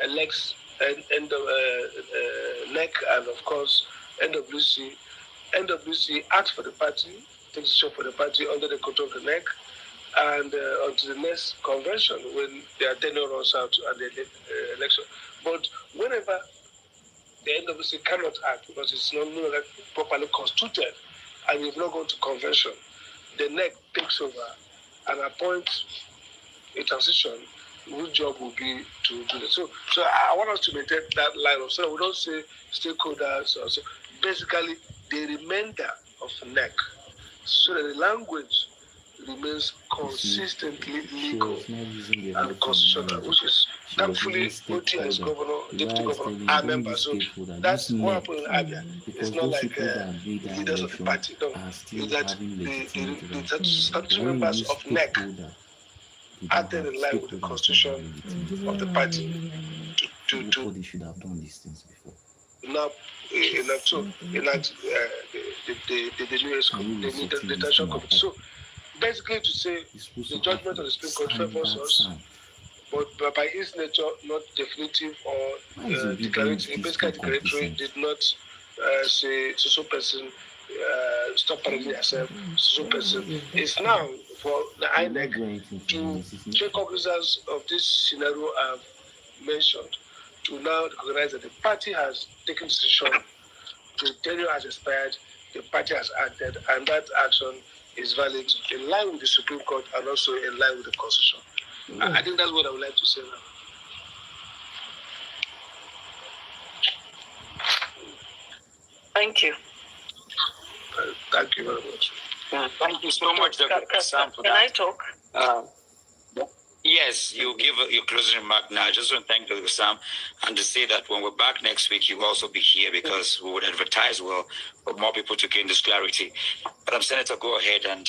S9: elects NEC and of course NWC. NWC acts for the party, takes decision for the party under the control of the NEC, and until the next convention when their tenure runs out at the election. But whenever the NWC cannot act because it's not properly constituted and we've not gone to convention, the NEC takes over and appoints a transition whose job will be to do this. So I want us to maintain that line of so we don't say stakeholders or so. Basically the remainder of the NEC, so that the language remains consistently legal and constitutional, which is thankfully OT as governor, deputy governor are members. So that's what happened in Abia. It's not like leaders of the party. No, it's that the statutory members of NEC acted in line with the constitution of the party
S7: They should have done these things before.
S9: Now, the national committee. So basically to say the judgment of the Supreme Court favors us, but by its nature not definitive or declaratory, basically declaratory, did not say so person stop parading yourself, so person. It's now for the INEC to take cognizance of this scenario I've mentioned, to now recognize that the party has taken decision, the tenure has expired, the party has acted, and that action is valid in line with the Supreme Court and also in line with the Constitution. I think that's what I would like to say now.
S3: Thank you.
S9: Thank you very much.
S2: Thank you so much, Dr. Sam, for that.
S3: Can I talk?
S2: Yes, you give your closing remark now. I just want to thank Dr. Sam and to say that when we're back next week, you will also be here because we would advertise well for more people to gain this clarity. Madam Senator, go ahead and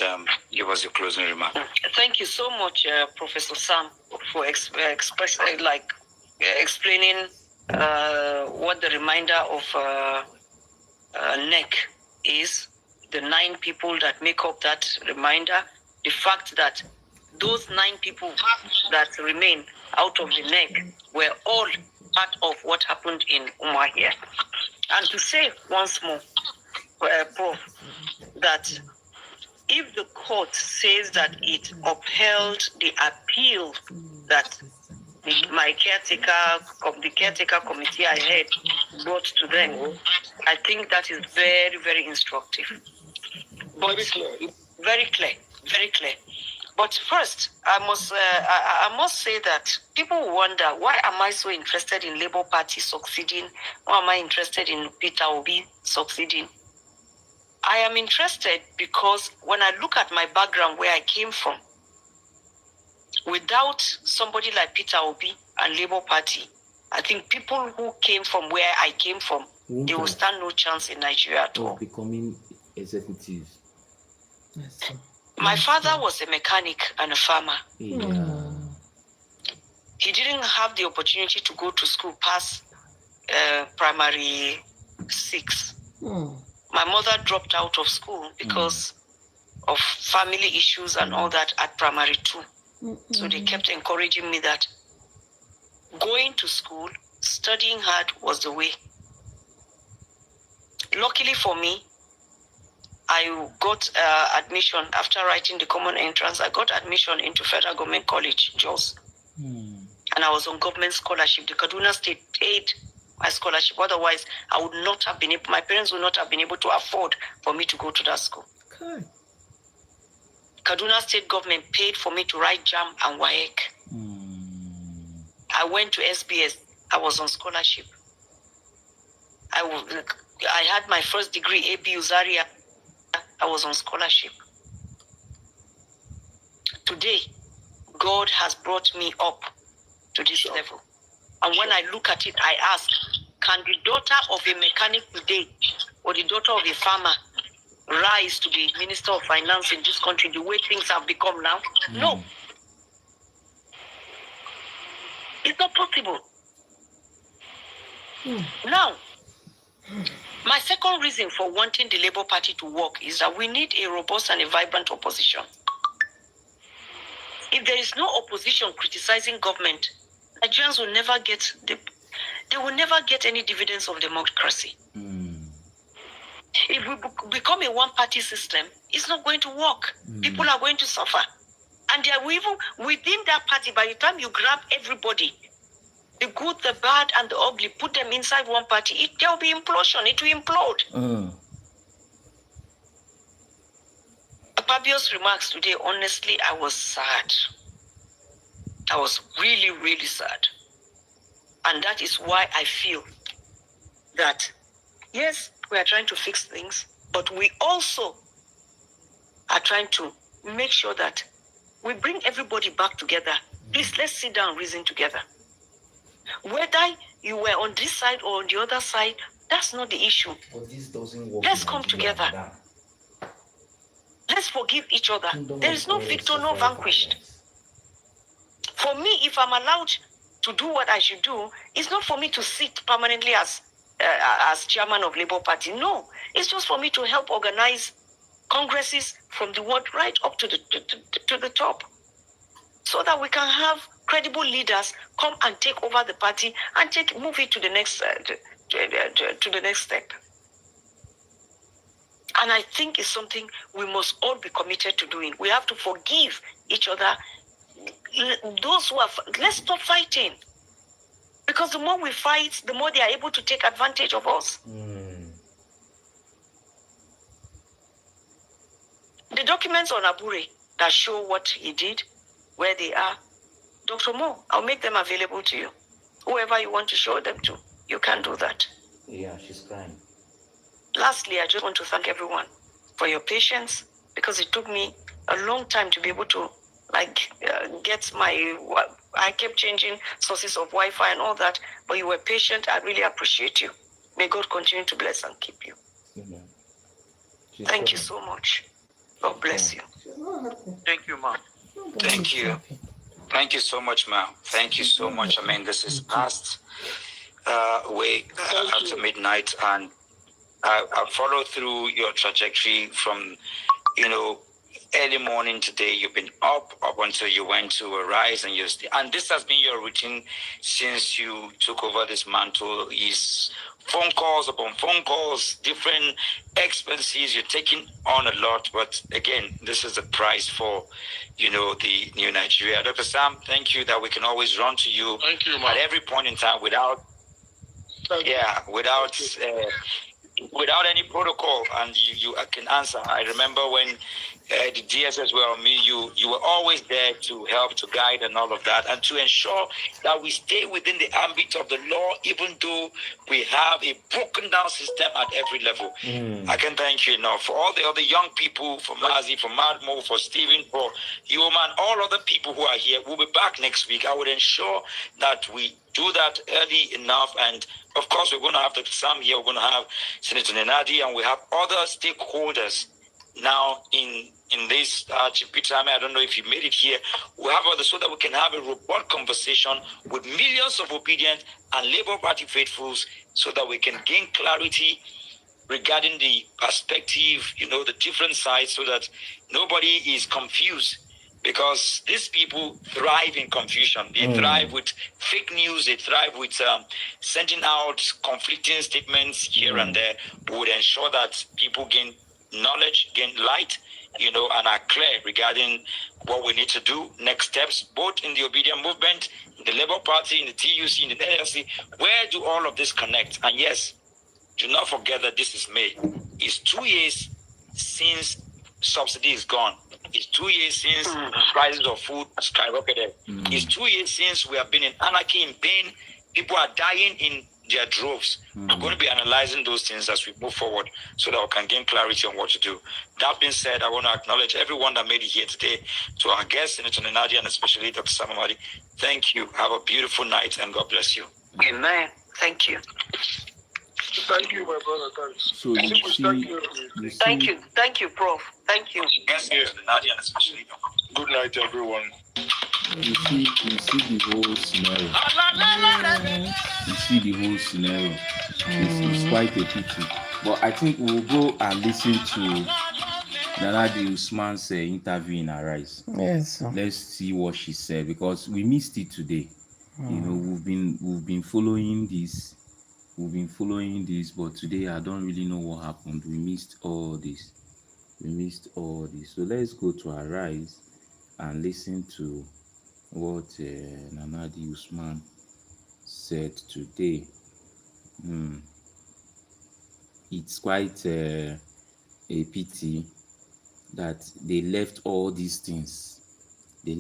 S2: give us your closing remark.
S3: Thank you so much, Professor Sam, for explaining what the reminder of NEC is, the 9 people that make up that reminder, the fact that those 9 people that remain out of the NEC were all part of what happened in Umuahia. And to say once more, Prof, that if the court says that it upheld the appeal that the caretaker committee I had brought to them, I think that is very, very instructive. But very clear. But first, I must say that people wonder, why am I so interested in Labour Party succeeding? Why am I interested in Peter Obi succeeding? I am interested because when I look at my background, where I came from, without somebody like Peter Obi and Labour Party, I think people who came from where I came from, they will stand no chance in Nigeria at all.
S7: Becoming executives.
S4: Yes.
S3: My father was a mechanic and a farmer.
S7: Yeah.
S3: He didn't have the opportunity to go to school past primary 6. My mother dropped out of school because of family issues and all that at primary 2. So they kept encouraging me that going to school, studying hard was the way. Luckily for me, I got admission after writing the common entrance. I got admission into Federal Government College, Jos. And I was on government scholarship. The Kaduna State paid my scholarship. Otherwise, I would not have been able, my parents would not have been able to afford for me to go to that school.
S4: Okay.
S3: Kaduna State government paid for me to write JAM and WAEC. I went to SBS. I was on scholarship. I had my first degree, AB Uzaria. I was on scholarship. Today, God has brought me up to this level. And when I look at it, I ask, can the daughter of a mechanic today or the daughter of a farmer rise to be Minister of Finance in this country the way things have become now? No. It's not possible. Now, my second reason for wanting the Labour Party to work is that we need a robust and a vibrant opposition. If there is no opposition criticizing government, Nigerians will never get they will never get any dividends of democracy. If we become a one-party system, it's not going to work. People are going to suffer. And they are even within that party, by the time you grab everybody, the good, the bad, and the ugly, put them inside one party, there will be implosion. It will implode. Fabio's remarks today, honestly, I was sad. I was really, really sad. And that is why I feel that, yes, we are trying to fix things, but we also are trying to make sure that we bring everybody back together. Please, let's sit down and reason together. Whether you were on this side or on the other side, that's not the issue.
S7: But this doesn't work.
S3: Let's come together. Let's forgive each other. There is no victor, no vanquished. For me, if I'm allowed to do what I should do, it's not for me to sit permanently as chairman of Labour Party. No, it's just for me to help organize congresses from the ward right up to the top, so that we can have credible leaders come and take over the party and move it to the next to the next step. And I think it's something we must all be committed to doing. We have to forgive each other. Those who are, let's stop fighting. Because the more we fight, the more they are able to take advantage of us. The documents on Abure that show what he did, where they are, Dr. Mo, I'll make them available to you. Whoever you want to show them to, you can do that.
S7: Yeah, she's crying.
S3: Lastly, I just want to thank everyone for your patience, because it took me a long time to be able to get I kept changing sources of Wi-Fi and all that, but you were patient. I really appreciate you. May God continue to bless and keep you.
S7: Amen.
S3: Thank you so much. God bless you.
S8: Thank you, ma'am.
S2: Thank you. Thank you so much, ma'am. Thank you so much. I mean, this is past way after midnight, and I followed through your trajectory from, early morning today. You've been up until you went to Arise, and this has been your routine since you took over this mantle. Is phone calls upon phone calls, different expenses. You're taking on a lot, but again, this is the price for, the new Nigeria. Dr. Sam, thank you that we can always run to you,
S9: Thank you,
S2: at every point in time without any protocol, and you can answer. I remember when the DSS were on me, you were always there to help, to guide, and all of that, and to ensure that we stay within the ambit of the law, even though we have a broken down system at every level. I can thank you enough for all the other young people, for Mazi, for Madmo, for Stephen, for you, man, all other people who are here. We'll be back next week. I would ensure that we do that early enough, and of course we're going to have Dr. Sam here, we're going to have Senator Nanadi, and we have other stakeholders now in this Chipita. I don't know if you made it here. We have others so that we can have a robust conversation with millions of obedient and Labour Party faithfuls, so that we can gain clarity regarding the perspective, the different sides, so that nobody is confused. Because these people thrive in confusion. They thrive with fake news. They thrive with sending out conflicting statements here and there. We would ensure that people gain knowledge, gain light, and are clear regarding what we need to do, next steps, both in the obedient movement, in the Labour Party, in the TUC, in the NLC. Where do all of this connect? And yes, do not forget that this is May. It's 2 years since subsidy is gone. It's 2 years since prices of food skyrocketed. It's 2 years since we have been in anarchy, in pain. People are dying in their droves. We're going to be analyzing those things as we move forward so that we can gain clarity on what to do. That being said, I want to acknowledge everyone that made it here today. To our guests, Senator Nanadi, and especially Dr. Samamadi. Thank you. Have a beautiful night, and God bless you.
S3: Amen. Thank you.
S9: Thank you, my brother. Thanks.
S11: So
S3: Thank you, Prof. Thank you.
S2: Yes, Nanadi, and especially
S1: Good night, everyone.
S11: you see the whole scenario. You see the whole scenario. It's quite a pity. But I think we'll go and listen to Nanadi Usman's interview in Arise.
S4: Yes.
S11: Let's see what she said, because we missed it today. We've been following this. But today I don't really know what happened. We missed all this. So let's go to Arise and listen to what Nanadi Usman said today. It's quite a pity that they left all these things. They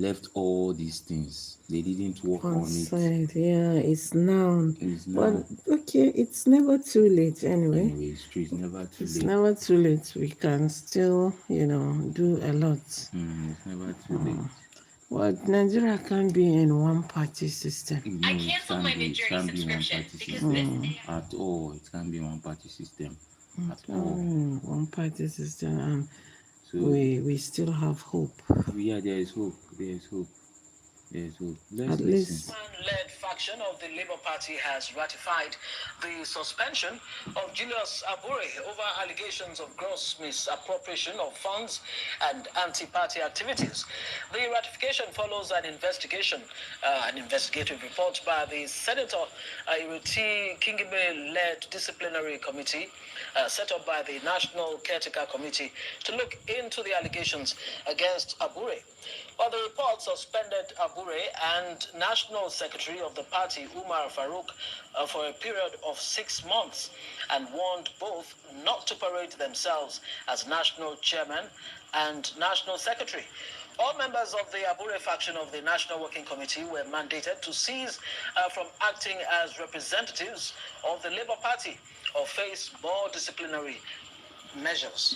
S11: didn't work on it.
S4: Yeah, it's now. But okay, it's never too late anyway.
S11: It's true. It's never too late.
S4: It's never too late. We can still, do a lot.
S11: It's never too late.
S4: But Nigeria can't be in one-party system.
S11: No, it can't be one-party system at all. It can't be one-party system at all.
S4: One-party system, and
S11: so
S4: we still have hope.
S11: Yeah, there is hope. Let's
S4: At
S11: listen.
S4: least.
S12: Led faction of the Labour Party has ratified the suspension of Julius Abure over allegations of gross misappropriation of funds and anti-party activities. The ratification follows an investigative report by the Senator Ireti Kingibe-led disciplinary committee set up by the National Caretaker Committee to look into the allegations against Abure. Well, the report suspended Abure and National Secretary of the party, Umar Farouk, for a period of 6 months, and warned both not to parade themselves as National Chairman and National Secretary. All members of the Abure faction of the National Working Committee were mandated to cease from acting as representatives of the Labour Party or face more disciplinary measures.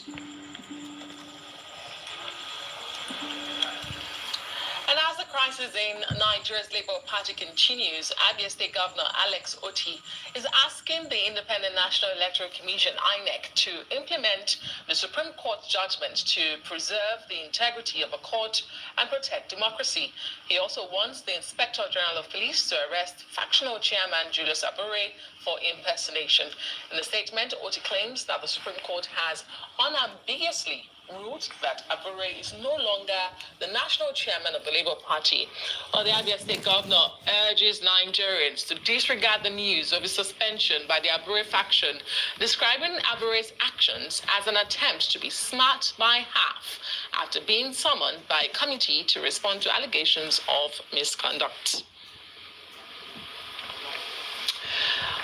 S13: And as the crisis in Nigeria's Labour Party continues, Abia State Governor Alex Oti is asking the Independent National Electoral Commission, INEC, to implement the Supreme Court's judgment to preserve the integrity of a court and protect democracy. He also wants the Inspector General of Police to arrest factional chairman Julius Abure for impersonation. In the statement, Oti claims that the Supreme Court has unambiguously ruled that Abure is no longer the national chairman of the Labour Party. Well, the Abia State Governor urges Nigerians to disregard the news of his suspension by the Abure faction, describing Abure's actions as an attempt to be smart by half after being summoned by a committee to respond to allegations of misconduct.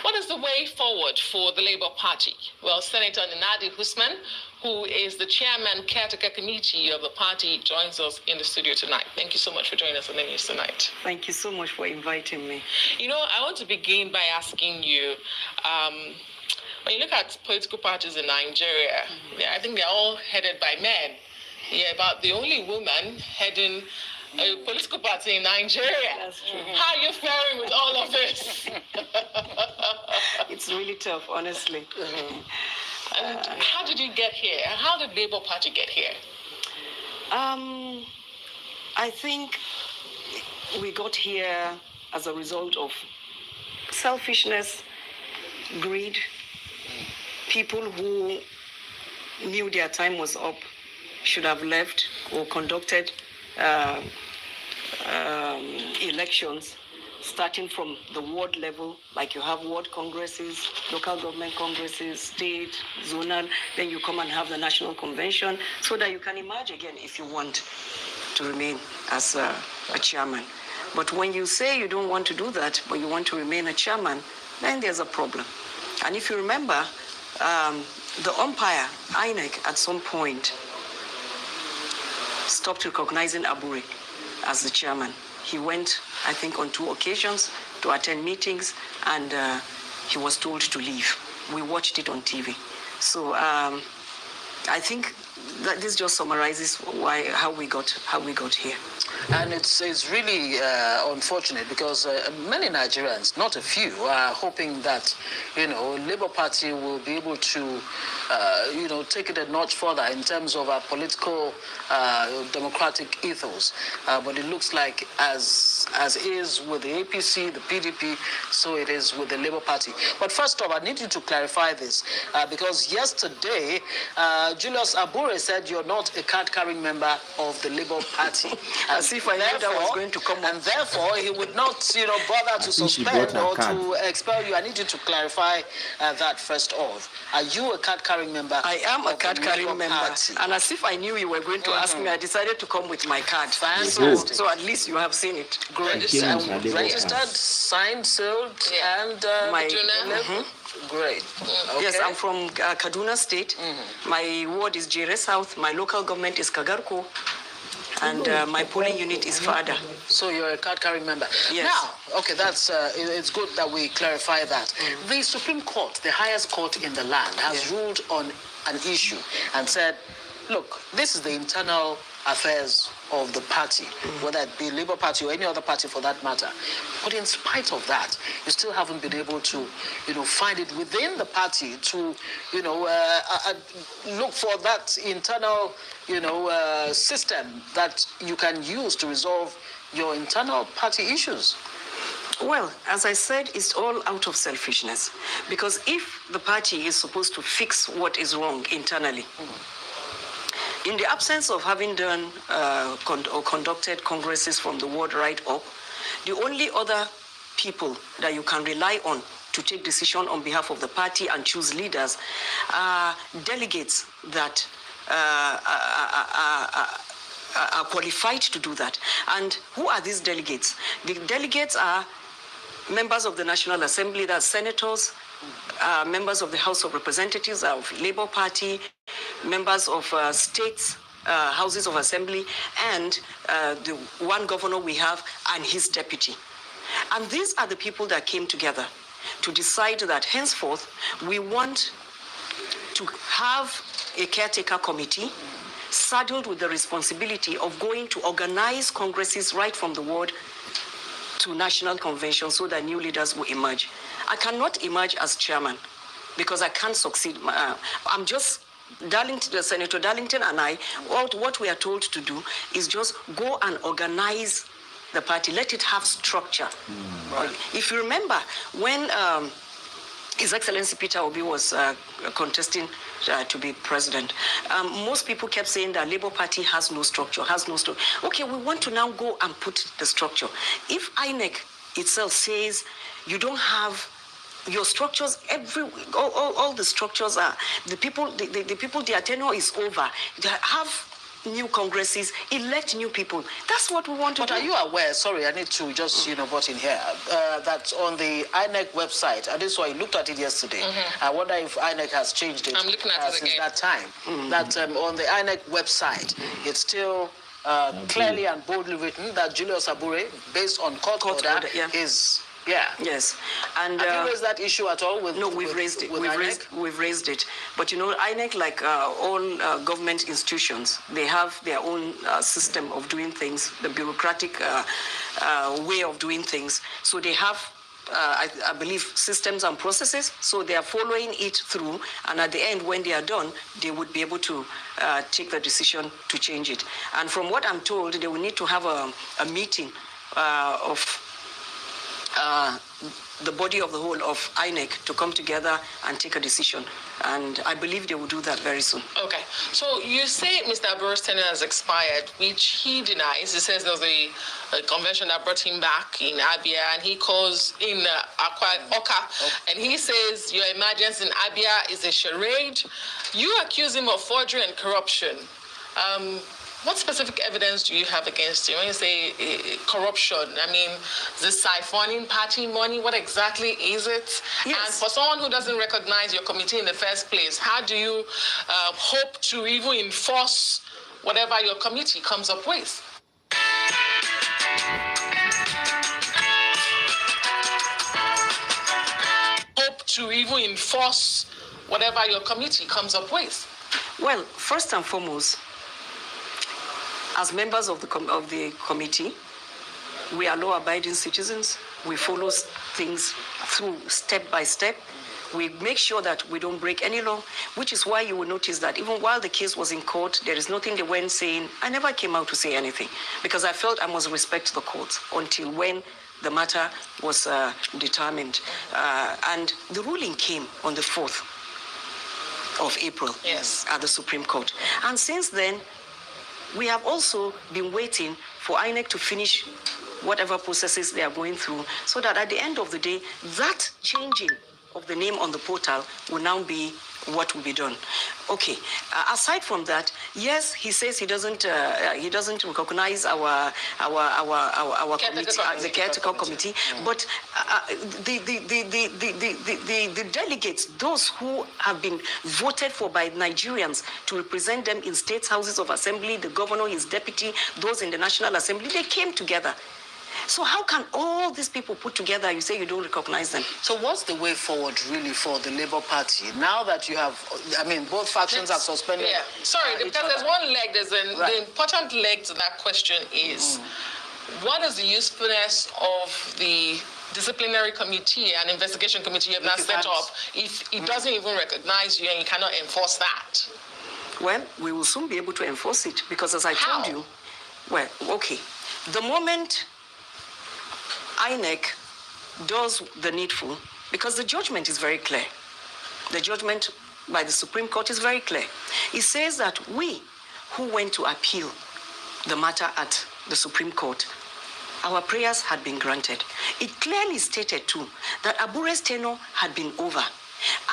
S13: What is the way forward for the Labour Party? Well, Senator Nanadi Usman, who is the chairman caretaker committee of the party, joins us in the studio tonight. Thank you so much for joining us on the news tonight.
S3: Thank you so much for inviting me.
S13: I want to begin by asking you, when you look at political parties in Nigeria, I think they're all headed by men. Yeah, about the only woman heading a political party in Nigeria.
S3: That's true.
S13: How are you faring with all of this?
S3: It's really tough, honestly.
S13: And how did you get here? How did Labour Party get here?
S3: I think we got here as a result of selfishness, greed, people who knew their time was up should have left or conducted elections starting from the ward level, like you have ward congresses, local government congresses, state, zonal, then you come and have the national convention so that you can emerge again if you want to remain as a chairman. But when you say you don't want to do that, but you want to remain a chairman, then there's a problem. And if you remember, the umpire, INEC, at some point stopped recognizing Abure as the chairman. He went, I think, on 2 occasions to attend meetings, and he was told to leave. We watched it on TV. So I think that this just summarizes how we got here.
S12: And it's really unfortunate because many Nigerians, not a few, are hoping that, Labour Party will be able to, take it a notch further in terms of our political democratic ethos. But it looks like as is with the APC, the PDP, so it is with the Labour Party. But first off, I need you to clarify this because yesterday, Julius Abure said you're not a card-carrying member of the Labour Party.
S3: As if I knew that was going to come up.
S12: And therefore, he would not, bother to suspend or to expel you. I need you to clarify that first off. Are you a card-carrying member?
S3: I am a card-carrying member.
S12: Party?
S3: And as if I knew you were going to ask me, I decided to come with my card.
S12: Fantastic.
S3: So at least you have seen it.
S12: Great. Registered, signed, sealed, and
S3: my
S12: Great. Okay.
S3: Yes, I'm from Kaduna State. My ward is Jere South. My local government is Kagarko. And my polling unit is Fada.
S12: So you're a card-carrying member.
S3: Yes.
S12: Now, okay, that's it's good that we clarify that. The Supreme Court, the highest court in the land, has ruled on an issue and said, look, this is the internal affairs of the party, whether it be Labour Party or any other party for that matter. But in spite of that, you still haven't been able to, find it within the party to, look for that internal, system that you can use to resolve your internal party issues.
S3: Well, as I said, it's all out of selfishness. Because if the party is supposed to fix what is wrong internally, in the absence of having done or conducted congresses from the ward right up, the only other people that you can rely on to take decision on behalf of the party and choose leaders are delegates that are qualified to do that. And who are these delegates? The delegates are members of the National Assembly, that's senators, members of the House of Representatives of Labour Party, members of states, houses of assembly, and the one governor we have and his deputy. And these are the people that came together to decide that henceforth we want to have a caretaker committee saddled with the responsibility of going to organize congresses right from the ward to national convention so that new leaders will emerge. I cannot emerge as chairman because I can't succeed. I'm just, Senator Darlington and I, what we are told to do is just go and organize the party, let it have structure. Right. If you remember, when His Excellency Peter Obi was contesting to be president, most people kept saying that Labour Party has no structure, Okay, we want to now go and put the structure. If INEC itself says you don't have your structures, all the structures are, the people, their tenure is over. They have new congresses, elect new people. That's what we want to do.
S12: But are you aware, sorry, I need to just, butt in here, that on the INEC website, and this is why I looked at it yesterday, I wonder if INEC has changed it.
S13: I'm looking at it
S12: since
S13: again.
S12: That time. That on the INEC website, it's still clearly and boldly written that Julius Abure, based on court order, is... Yeah.
S3: Yes. And
S12: have you raised that issue at all?
S3: We've raised it. We've raised it. But INEC, like all government institutions, they have their own system of doing things, the bureaucratic way of doing things. So they have, I believe, systems and processes. So they are following it through. And at the end, when they are done, they would be able to take the decision to change it. And from what I'm told, they will need to have a meeting of
S14: the body of the whole of INEC to come together and take a decision. And I believe they will do that very soon.
S13: Okay. So you say Mr. Aburo's tenure has expired, which he denies. He says there was a convention that brought him back in Abia, and he calls in Oka, and he says your emergence in Abia is a charade. You accuse him of forgery and corruption. What specific evidence do you have against him? When you say corruption, I mean, the siphoning party money, what exactly is it?
S14: Yes.
S13: And for someone who doesn't recognize your committee in the first place, how do you hope to even enforce whatever your committee comes up with? Hope to even enforce whatever your committee comes up with?
S14: Well, first and foremost, as members of the committee, we are law-abiding citizens. We follow things through step by step. We make sure that we don't break any law, which is why you will notice that even while the case was in court, there is nothing they weren't saying. I never came out to say anything because I felt I must respect the court until when the matter was determined. And the ruling came on the 4th of April at the Supreme Court. And since then, we have also been waiting for INEC to finish whatever processes they are going through so that at the end of the day, that changing of the name on the portal will now be what will be done. Okay. Aside from that, yes, he says he doesn't recognize our committee, the caretaker committee, but the delegates, those who have been voted for by Nigerians to represent them in state houses of assembly, the governor, his deputy, those in the National Assembly, they came together. So how can all these people put together, you say you don't recognize them?
S12: So what's the way forward really for the Labour Party? Now that you have, I mean, both factions have suspended.
S13: Yeah, sorry, because there's one leg, the important leg to that question is, what is the usefulness of the disciplinary committee and investigation committee you have now set up if it doesn't even recognize you and you cannot enforce that?
S14: Well, we will soon be able to enforce it because as I told you, well, okay, the moment INEC does the needful, because the judgment is very clear. The judgment by the Supreme Court is very clear. It says that we who went to appeal the matter at the Supreme Court, our prayers had been granted. It clearly stated too that Abure's tenure had been over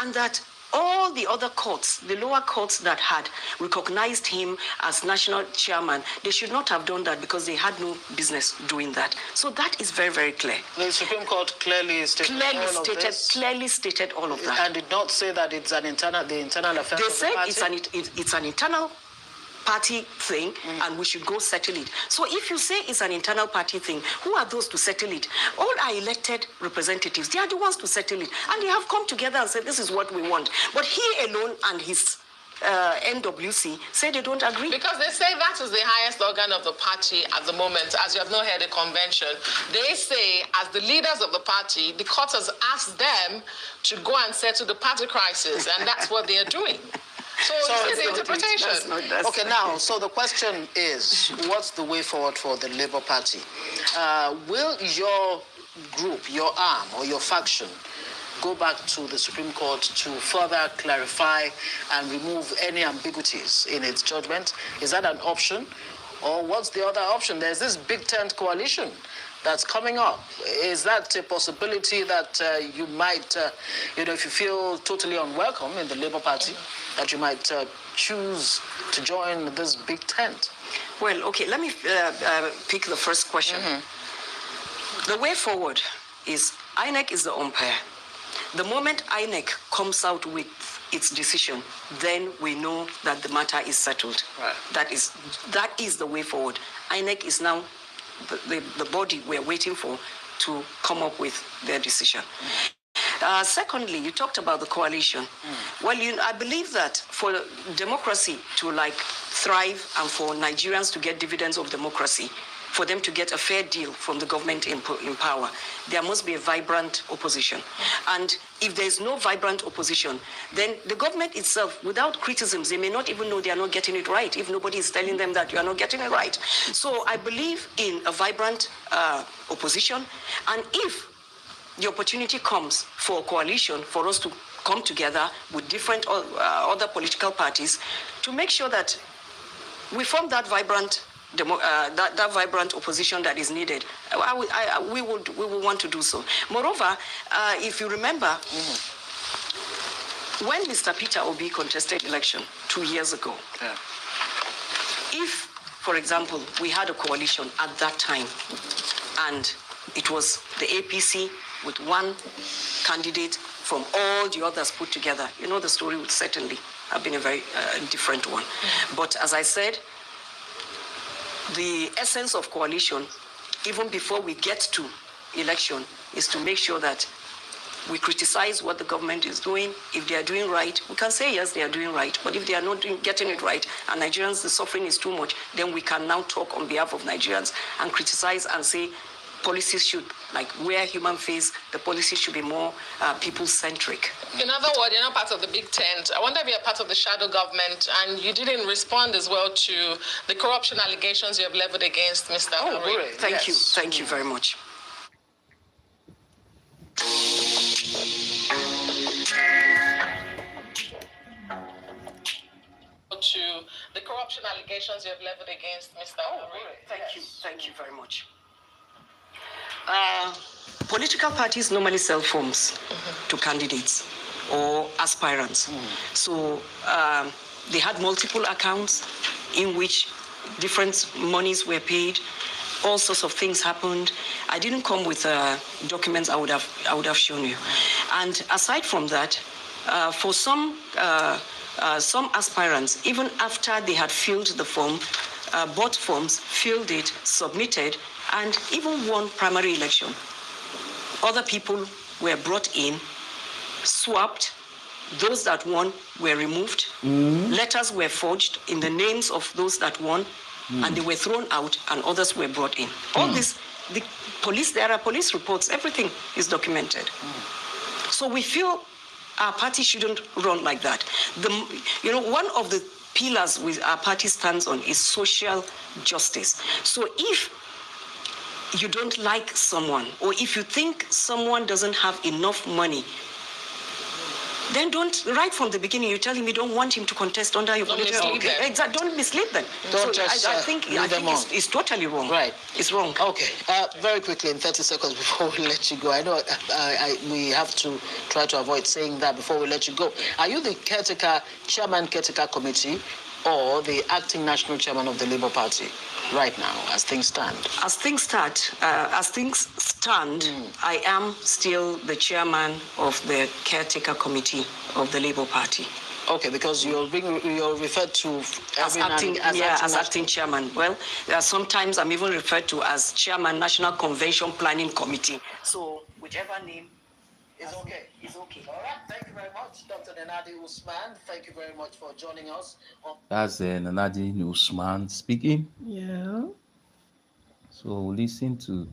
S14: and that all the other courts, the lower courts that had recognized him as national chairman, they should not have done that because they had no business doing that. So that is very, very clear.
S12: The Supreme Court clearly stated all of that. And did not say that it's the internal affairs of the party?
S14: They said it's an internal party thing and we should go settle it. So if you say it's an internal party thing, who are those to settle it? All our elected representatives, they are the ones to settle it. And they have come together and said, this is what we want. But he alone and his NWC say they don't agree.
S13: Because they say that is the highest organ of the party at the moment, as you have not heard a convention. They say, as the leaders of the party, the court has asked them to go and settle the party crisis, and that's what they are doing. So this is the interpretation.
S12: Okay, now, so the question is, what's the way forward for the Labour Party? Will your group, your arm, or your faction go back to the Supreme Court to further clarify and remove any ambiguities in its judgment? Is that an option? Or what's the other option? There's this big tent coalition that's coming up. Is that a possibility that you might, if you feel totally unwelcome in the Labour Party, that you might choose to join this big tent?
S14: Well, okay, let me pick the first question. The way forward is INEC is the umpire. The moment INEC comes out with its decision, then we know that the matter is settled. Right. That is the way forward. INEC is now the body we're waiting for to come up with their decision. Secondly, you talked about the coalition. Well, I believe that for democracy to thrive and for Nigerians to get dividends of democracy, for them to get a fair deal from the government in power, there must be a vibrant opposition. And if there's no vibrant opposition, then the government itself, without criticisms, they may not even know they are not getting it right if nobody is telling them that you are not getting it right. So I believe in a vibrant opposition. And if the opportunity comes for a coalition for us to come together with different other political parties to make sure that we form that vibrant that vibrant opposition that is needed. We will want to do so. Moreover, if you remember, when Mr. Peter Obi contested election 2 years ago, if, for example, we had a coalition at that time, and it was the APC with one candidate from all the others put together, the story would certainly have been a very different one. But as I said, the essence of coalition, even before we get to election, is to make sure that we criticize what the government is doing. If they are doing right, we can say, yes, they are doing right. But if they are not getting it right, and Nigerians, the suffering is too much, then we can now talk on behalf of Nigerians and criticize and say policies should, like where human face, the policies should be more people-centric.
S13: In other words, you're not part of the big tent. I wonder if you're part of the shadow government, and you didn't respond as well to the corruption allegations you have leveled against Mr. Abure.
S14: Thank you. Thank you very much.
S13: To the corruption allegations you have leveled against Mr. Abure.
S14: Thank you very much. Political parties normally sell forms to candidates or aspirants. So they had multiple accounts in which different monies were paid. All sorts of things happened. I didn't come with documents I would have shown you. And aside from that, for some aspirants, even after they had filled the form, bought forms, filled it, submitted, and even won primary election, other people were brought in, swapped. Those that won were removed. Letters were forged in the names of those that won, and they were thrown out, and others were brought in. All this, the police, there are police reports, everything is documented. So we feel our party shouldn't run like that. One of the pillars our party stands on is social justice. So if you don't like someone, or if you think someone doesn't have enough money, then don't, right from the beginning, you tell him you don't want him to contest under your political... Exactly, don't mislead them. I think it's totally wrong.
S12: Right.
S14: It's wrong.
S12: Okay. Very quickly, in 30 seconds before we let you go, I know we have to try to avoid saying that before we let you go. Are you the chairman caretaker committee, or the acting national chairman of the Labour Party right now, as things stand?
S14: As things stand, I am still the chairman of the caretaker committee of the Labour Party.
S12: Okay, because you're referred to
S14: as acting chairman. Well, sometimes I'm even referred to as chairman, National Convention Planning Committee. So whichever name is okay. It's okay.
S12: All right. Thank you very much, Dr. Nanadi Usman. Thank you very much for joining us.
S11: That's Nanadi Usman speaking.
S4: Yeah.
S11: So listen to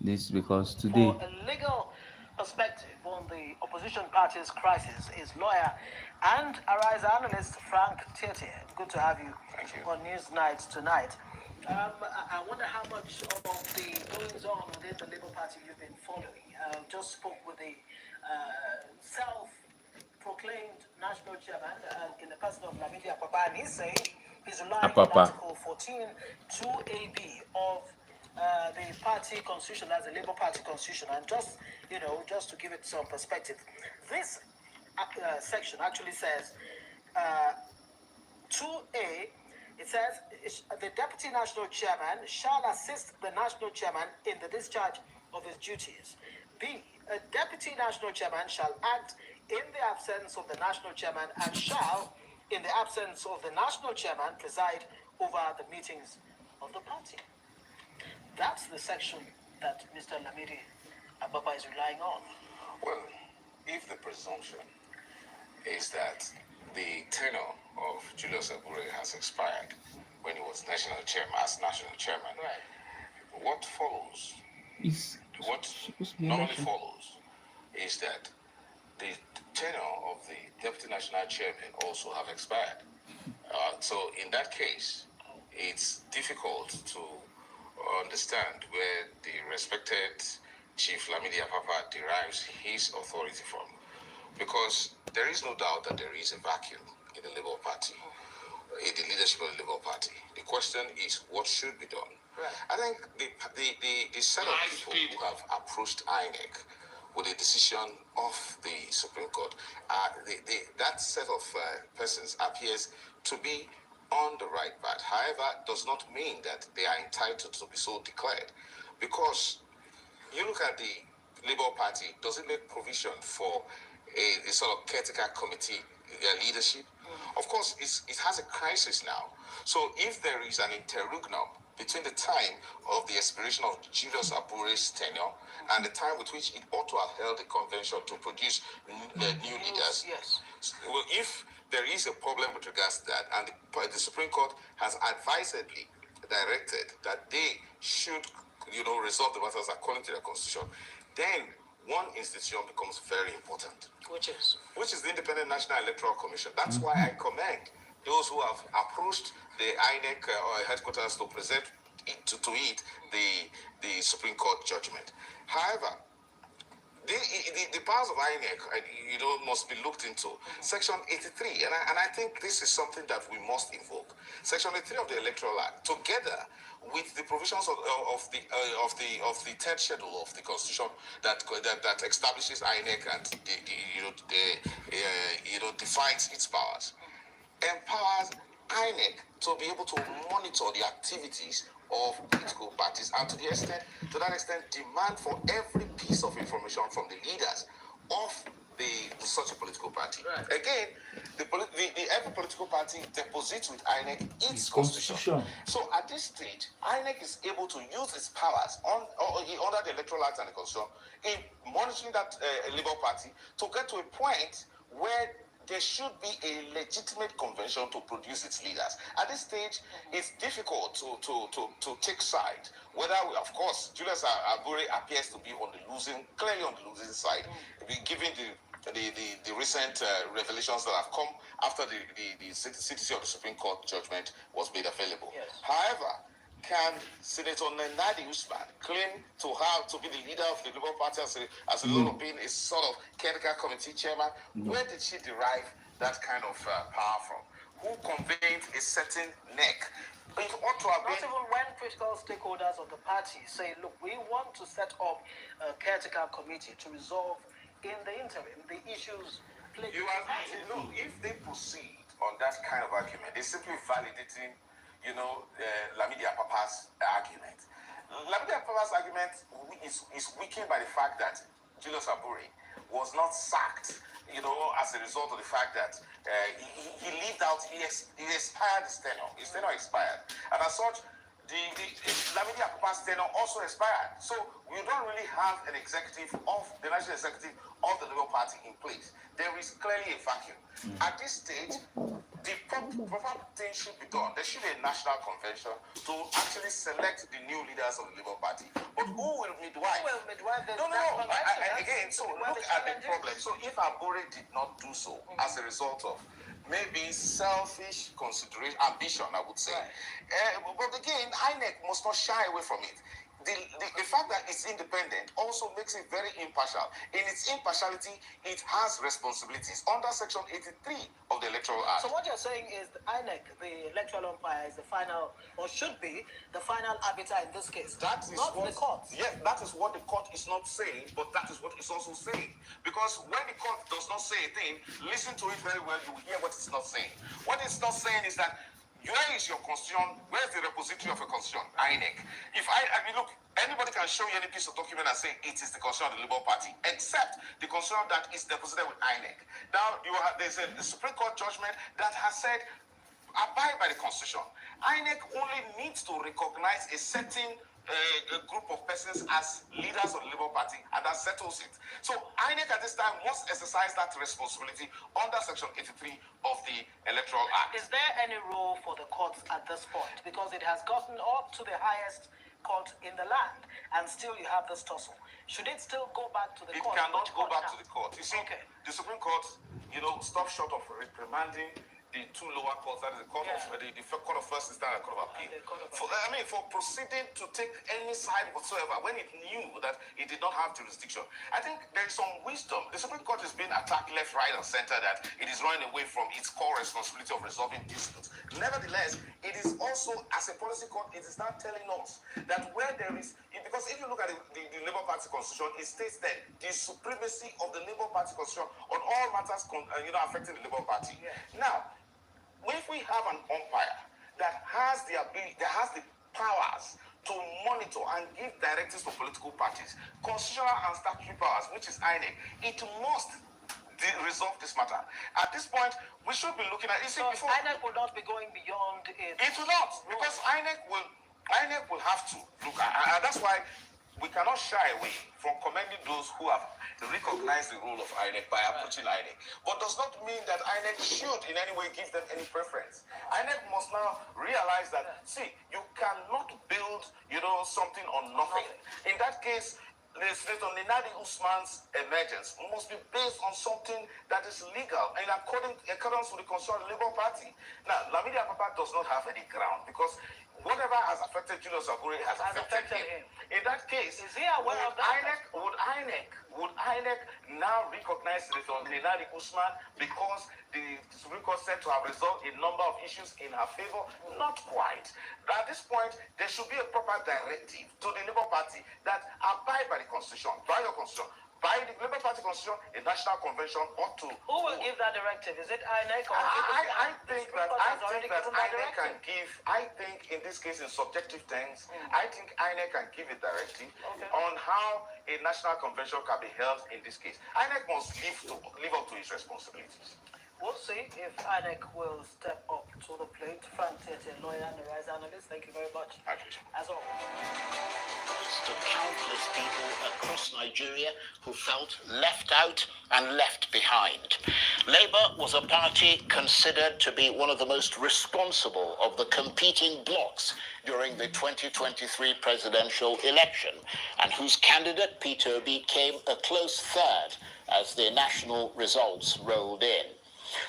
S11: this, because today...
S12: For a legal perspective on the opposition party's crisis is lawyer and Arise analyst Frank Tietie. Good to have you on Newsnight tonight. I wonder how much of the goings on within the Labour Party you've been following. Just spoke with the self-proclaimed national chairman in the person of Nanadi Usman, and he's saying he's relying on Article 14 2AB of the party constitution, as the Labour Party constitution. And just to give it some perspective, this section actually says 2A. It says the deputy national chairman shall assist the national chairman in the discharge of his duties. B. A deputy national chairman shall act in the absence of the national chairman and shall, in the absence of the national chairman, preside over the meetings of the party. That's the section that Mr. Nanadi Usman is relying on.
S15: Well, if the presumption is that the tenure of Julius Abure has expired when he was national chairman, right, what follows? What normally follows is that the tenure of the deputy national chairman also have expired. So in that case, it's difficult to understand where the respected Chief Lamidi Apapa derives his authority from. Because there is no doubt that there is a vacuum in the Labour Party, in the leadership of the Labour Party. The question is what should be done. Right. I think the set of people who have approached INEC with a decision of the Supreme Court, that set of persons appears to be on the right path. However, does not mean that they are entitled to be so declared. Because you look at the Labour Party, does it make provision for a sort of caretaker committee leadership? Of course, it has a crisis now. So if there is an interregnum between the time of the expiration of Julius Abure's tenure and the time with which it ought to have held a convention to produce new leaders, yes. Well, if there is a problem with regards to that, and the Supreme Court has advisedly directed that they should, resolve the matters according to the Constitution, then one institution becomes very important. Which is the Independent National Electoral Commission. That's why I commend those who have approached the INEC headquarters to present to it the Supreme Court judgment. However, the powers of INEC, must be looked into. Section 83, and I think this is something that we must invoke. Section 83 of the Electoral Act, together with the provisions of the third schedule of the Constitution that establishes INEC and defines its powers, empowers INEC to be able to monitor the activities of political parties and to that extent demand for every piece of information from the leaders of such a political party. Right. Again, every political party deposits with INEC its constitution. So at this stage, INEC is able to use its powers under the Electoral Act and the Constitution in monitoring that Labour Party to get to a point where there should be a legitimate convention to produce its leaders. At this stage, it's difficult to take side. Whether, of course, Julius Abure appears to be clearly on the losing side, given the recent revelations that have come after the CTC of the Supreme Court judgment was made available. Yes. However, can Senator Nanadi Usman claim to be the leader of the Labour Party as a result of being a sort of caretaker committee chairman? Where did she derive that kind of power from? Who conveyed a certain neck? It ought to have been... Not even when critical stakeholders of the party say, look, we want to set up a caretaker committee to resolve in the interim the issues... if they proceed on that kind of argument, they're simply validating Lamidi Apapa's argument. Lamidi Apapa's argument is weakened by the fact that Julius Abure was not sacked, as a result of the fact that he lived out, he expired his tenure. His tenure expired. And as such, Lamidi Apapa's tenure also expired. So we don't really have an executive of the national executive of the Labour Party in place. There is clearly a vacuum. At this stage, the proper thing should be done. There should be a national convention to actually select the new leaders of the Labour Party. But who will midwife? Who will midwife? No. Again, so look at the problem. So if Abure did not do so as a result of maybe selfish consideration, ambition, I would say. Right. But again, INEC must not shy away from it. The fact that it's independent also makes it very impartial. In its impartiality, it has responsibilities under Section 83 of the Electoral Act. So what you're saying is the INEC, the electoral umpire, is the final, or should be, the final arbiter in this case. That is not the court. Yes, that is what the court is not saying, but that is what it's also saying. Because when the court does not say a thing, listen to it very well, you will hear what it's not saying. What it's not saying is that where is your constitution? Where is the repository of a constitution? INEC. I mean, look, anybody can show you any piece of document and say it is the constitution of the Labour Party, except the constitution that is deposited with INEC. Now, there's a Supreme Court judgment that has said, abide by the constitution. INEC only needs to recognize a certain a group of persons as leaders of the Labour Party, and that settles it. So INEC at this time must exercise that responsibility under Section 83 of the Electoral Act. Is there any role for the courts at this point? Because it has gotten up to the highest court in the land, and still you have this tussle. Should it still go back to the court? It cannot go back to the court. You see, the Supreme Court, stops short of reprimanding the two lower courts, that is the court of the court of first instance and court of appeal. For proceeding to take any side whatsoever when it knew that it did not have jurisdiction. I think there is some wisdom. The Supreme Court is being attacked left, right, and center that it is running away from its core responsibility of resolving disputes. Nevertheless, it is also, as a policy court, it is now telling us that where there is, because if you look at the Labour Party constitution, it states that the supremacy of the Labour Party constitution on all matters affecting the Labour Party. Now, if we have an umpire that has the ability, that has the powers to monitor and give directives to political parties, constitutional and statutory powers, which is INEC, it must resolve this matter. At this point, we should be looking at it.
S12: So INEC will not be going beyond it.
S15: It will not, because INEC will have to look at, and that's why we cannot shy away from commending those who have recognized the role of INEC by approaching INEC. But does not mean that INEC should in any way give them any preference. INEC must now realize that, see, you cannot build, something on nothing. In that case, the Senator Nanadi Usman's emergence must be based on something that is legal in accordance with the Constitutional Labour Party. Now, Lamidi Apapa does not have any ground because whatever has affected Julius Abure has affected him. In that case,
S12: is he aware of that?
S15: Would INEC now recognize Senator Nanadi Usman because the Supreme Court said to have resolved a number of issues in her favor? Not quite. At this point, there should be a proper directive to the Labour Party that abide by the Constitution, by your Constitution. By the Labour Party Constitution, a national convention ought to...
S12: Who will give that directive? Is it INEC or...
S15: I think INEC can give... I think in this case, in subjective terms, I think INEC can give a directive on how a national convention can be held in this case. INEC must live up to its responsibilities.
S12: We'll see if INEC will step up to the plate. Frank Tete, lawyer and a Rise analyst, thank you very much. As always.
S16: To countless people across Nigeria who felt left out and left behind. Labour was a party considered to be one of the most responsible of the competing blocs during the 2023 presidential election, and whose candidate, Peter Obi, came a close third as the national results rolled in.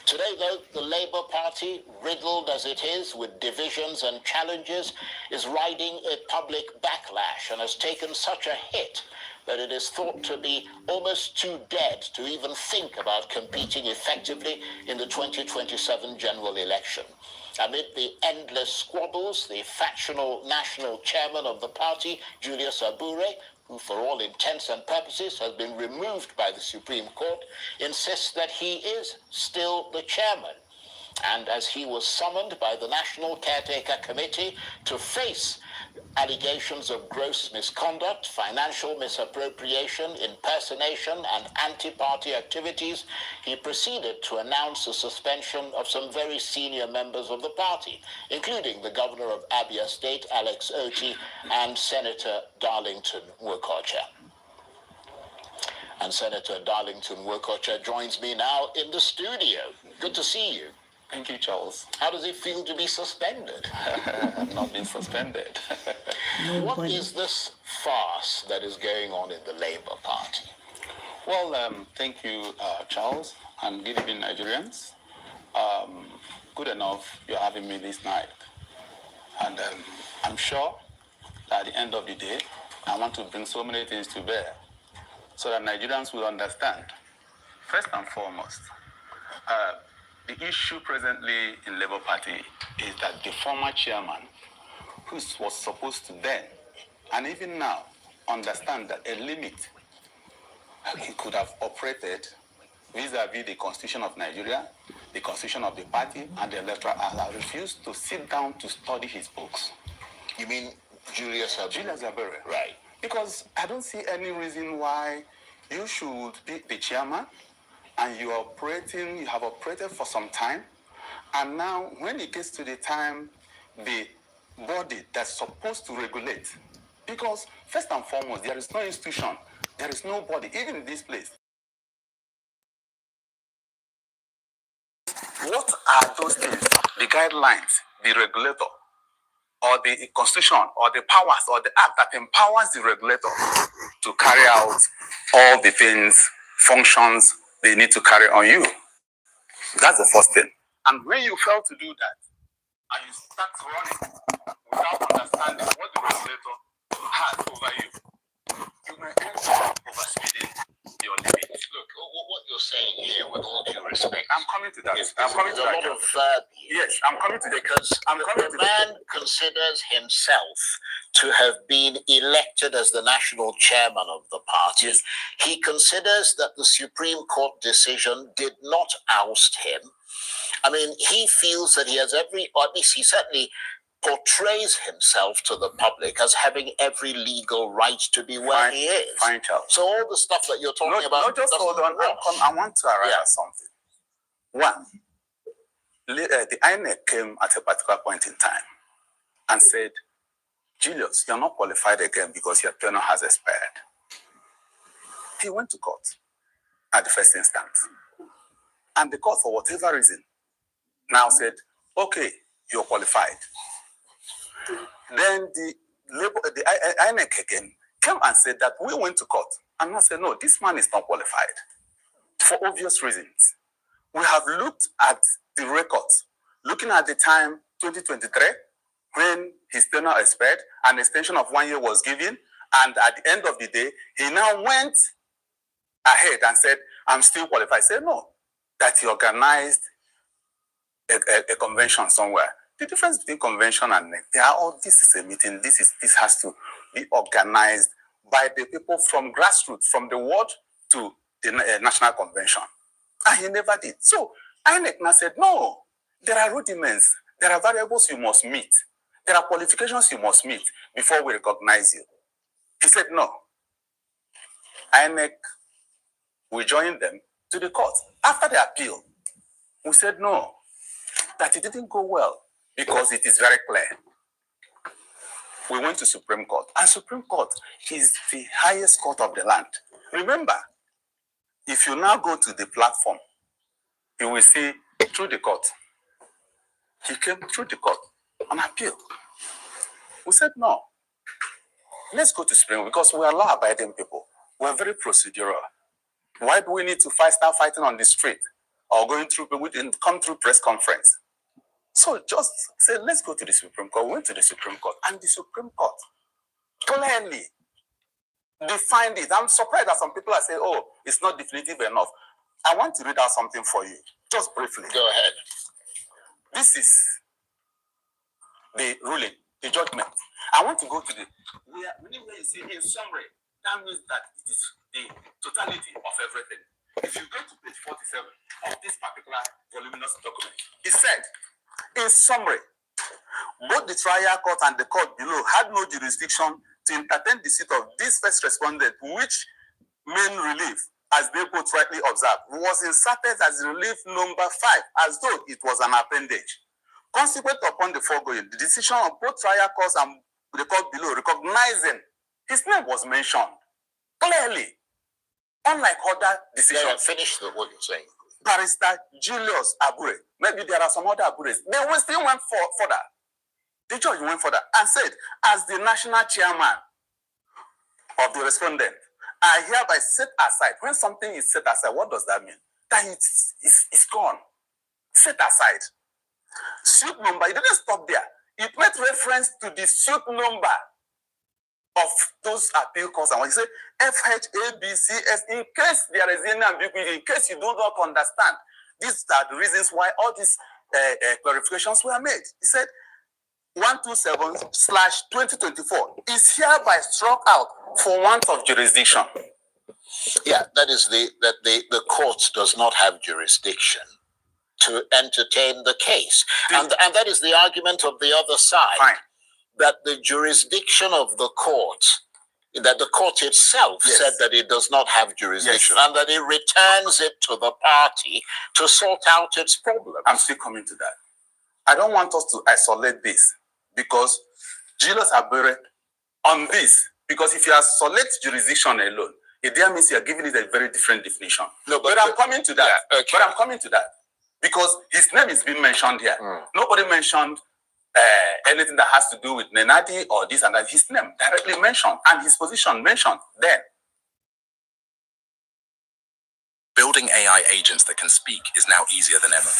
S16: Today, though, the Labour Party, riddled as it is with divisions and challenges, is riding a public backlash and has taken such a hit that it is thought to be almost too dead to even think about competing effectively in the 2027 general election. Amid the endless squabbles, the factional national chairman of the party, Julius Abure, who for all intents and purposes has been removed by the Supreme Court, insists that he is still the chairman. And as he was summoned by the National Caretaker Committee to face allegations of gross misconduct, financial misappropriation, impersonation, and anti-party activities, he proceeded to announce the suspension of some very senior members of the party, including the governor of Abia State, Alex Otti, and Senator Darlington Wokocha. And Senator Darlington Wokocha joins me now in the studio. Good to see you.
S17: Thank you, Charles.
S16: How does it feel to be suspended?
S17: I've not been suspended.
S16: What is this farce that is going on in the Labour Party?
S17: Well, thank you, Charles, and good evening, Nigerians. Good enough you're having me this night. And I'm sure that at the end of the day, I want to bring so many things to bear so that Nigerians will understand. First and foremost, the issue presently in Labour Party is that the former chairman, who was supposed to then, and even now, understand that a limit he could have operated vis-a-vis the Constitution of Nigeria, the Constitution of the party, and the Electoral Act, has refused to sit down to study his books.
S16: You mean Julius Abure?
S17: Julius Abure.
S16: Right.
S17: Because I don't see any reason why you should be the chairman, and you have operated for some time, and now when it gets to the time, the body that's supposed to regulate, because first and foremost, there is no institution, there is nobody, even in this place. What are those things, the guidelines, the regulator, or the constitution, or the powers, or the act that empowers the regulator to carry out all the things, functions they need to carry on you? That's the first thing. And when you fail to do that, and you start running without understanding what the regulator has over you, you may end up overspeeding your limits.
S16: Look, what you're saying here, with all due respect,
S17: I'm coming to that. I'm coming to that.
S16: A lot of verb here.
S17: Yes, I'm coming to that.
S16: Because the man considers himself to have been elected as the national chairman of the party.
S17: Yes.
S16: He considers that the Supreme Court decision did not oust him. I mean, he feels that he has every, or at least he certainly portrays himself to the public as having every legal right to be where he is.
S17: Fine, Charles.
S16: So all the stuff that you're talking about.
S17: No, just hold on. I want to arrive at something. One, the INEC came at a particular point in time and said, Julius, you're not qualified again because your tenure has expired. He went to court at the first instance. And the court, for whatever reason, now said, okay, you're qualified. Then the INEC again came and said that we went to court. And I said, no, this man is not qualified for obvious reasons. We have looked at the records, looking at the time 2023, when his tenure expired, an extension of 1 year was given, and at the end of the day, he now went ahead and said, I'm still qualified. I said, no, that he organized a convention somewhere. The difference between convention and NEC, they are all, this is a meeting, this has to be organized by the people from grassroots, from the ward to the national convention. And he never did. So INEC now said, no, there are rudiments, there are variables you must meet, there are qualifications you must meet before we recognize you. He said, no. INEC, we joined them to the court. After the appeal, we said no, that it didn't go well because it is very clear. We went to Supreme Court, and Supreme Court is the highest court of the land. Remember, if you now go to the platform, you will see through the court. He came through the court on appeal. We said no. Let's go to Supreme Court because we are law-abiding people. We're very procedural. Why do we need to start fighting on the street or going through, we didn't come through press conference? So just say, let's go to the Supreme Court. We went to the Supreme Court, and the Supreme Court clearly defined it. I'm surprised that some people are saying, oh, it's not definitive enough. I want to read out something for you, just briefly.
S16: Go ahead.
S17: This is the ruling, the judgment. I want to go to the, where you see in summary, that means that it is the totality of everything. If you go to page 47 of this particular voluminous document, it said, in summary, both the trial court and the court below had no jurisdiction to entertain the suit of this first respondent, which main relief, as they both rightly observed, was inserted as relief number 5, as though it was an appendage. Consequent upon the foregoing, the decision of both trial courts and the court below recognizing his name was mentioned clearly, unlike other decisions.
S16: Yeah, finish what you're saying.
S17: Barrister Julius Abure, maybe there are some other Abures, they will still went further. The judge went further and said, as the national chairman of the respondent, I hereby set aside. When something is set aside, what does that mean? That it's gone. Set aside. Suit number, it didn't stop there. It made reference to the suit number of those appeal courts. And when you say FHABCS, in case there is any ambiguity, in case you do not understand, these are the reasons why all these clarifications were made. He said 127/2024 is hereby struck out for want of jurisdiction.
S16: Yeah, that is the court does not have jurisdiction to entertain the case. And that is the argument of the other side.
S17: Fine.
S16: That the jurisdiction of the court, that the court itself said that it does not have jurisdiction, and that it returns it to the party to sort out its problem.
S17: I'm still coming to that. I don't want us to isolate this because Julius Abure on this, because if you isolate jurisdiction alone, it then means you're giving it a very different definition.
S16: No,
S17: but I'm coming to that.
S16: Yeah, okay.
S17: But I'm coming to that because his name is being mentioned here. Nobody mentioned anything that has to do with Nanadi or this and that. His name directly mentioned and his position mentioned there.
S10: Building AI agents that can speak is now easier than ever.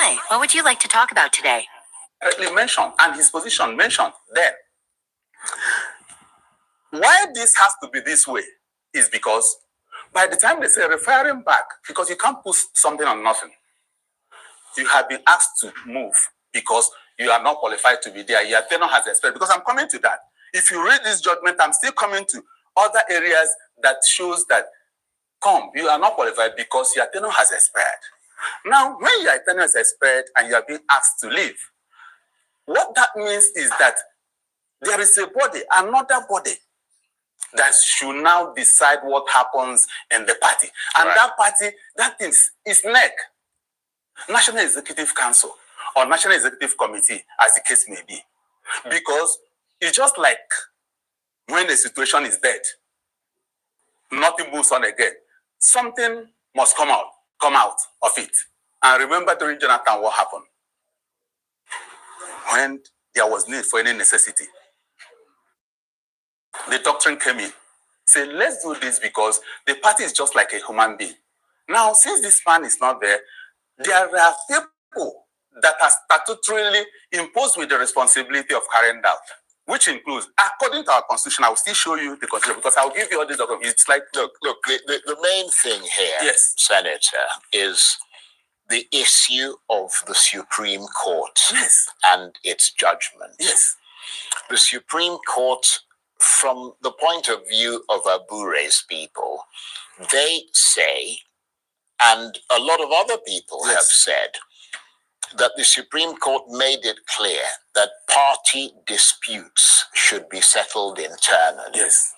S10: Hi, what would you like to talk about today?
S17: Mentioned, and his position mentioned then. Why this has to be this way is because by the time they say referring back, because you can't put something on nothing. You have been asked to move because you are not qualified to be there. Your tenure has expired. Because I'm coming to that. If you read this judgment, I'm still coming to other areas that shows that you are not qualified because your tenure has expired. Now, when your tenure has expired and you are being asked to leave, what that means is that there is a body, another body, that should now decide what happens in the party. And that party, that is NEC, National Executive Council, or National Executive Committee, as the case may be. Because it's just like when the situation is dead, nothing moves on again. Something must come out of it. And remember during Jonathan what happened? When there was need for any necessity, the doctrine came in. Say, let's do this because the party is just like a human being. Now, since this man is not there, there are people that are statutorily imposed with the responsibility of carrying out, which includes, according to our constitution, I will still show you the constitution because I will give you all these documents. It's like,
S16: look, the main thing here, yes, Senator, is the issue of the Supreme Court, yes, and its judgment.
S17: Yes.
S16: The Supreme Court, from the point of view of Abure's people, they say, and a lot of other people have said, that the Supreme Court made it clear that party disputes should be settled internally.
S17: Yes.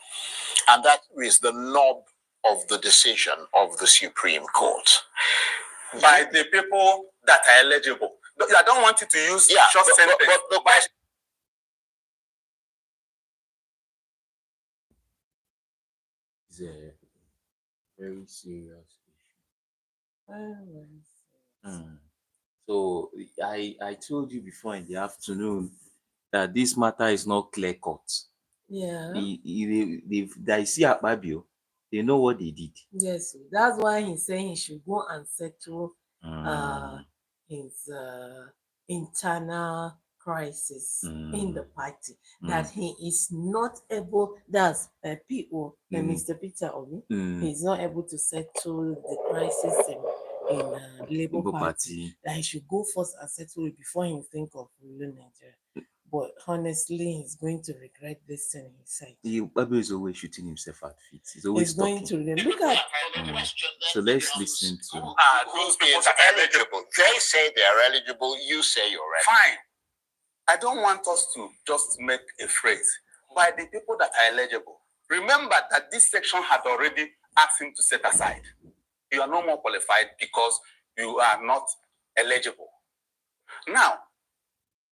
S16: And that is the knob of the decision of the Supreme Court.
S17: By the people that are eligible. I don't want you to use short sentence. But
S11: It's a very serious issue. So I told you before in the afternoon that this matter is not clear cut.
S4: Yeah.
S11: They see Akpabio, they know what they did.
S4: Yes, that's why he's saying he should go and settle his internal crisis in the party. That he is not able, that's PO, Mr. Peter Obi, he's not able to settle the crisis in Labour Party. That he should go first and settle it before he think of ruling Nigeria. But honestly, he's going to regret this thing he said.
S11: Babu is always shooting himself at feet. He's always
S4: going to look at.
S11: So let's listen to.
S16: Those people are eligible. They say they are eligible. You say you're eligible.
S17: Fine. I don't want us to just make a phrase. By the people that are eligible. Remember that this section had already asked him to set aside. You are no more qualified because you are not eligible. Now,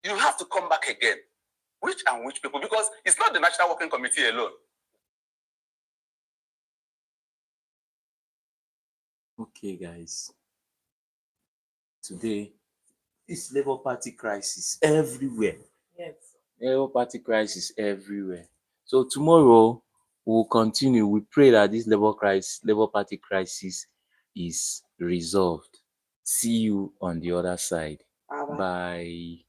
S17: you have to come back again. Which people? Because it's not the National Working Committee alone.
S11: Okay, guys. Today, it's Labour Party crisis everywhere.
S4: Yes.
S11: Labour Party crisis everywhere. So tomorrow, we'll continue. We pray that this Labour Party crisis is resolved. See you on the other side. Bye.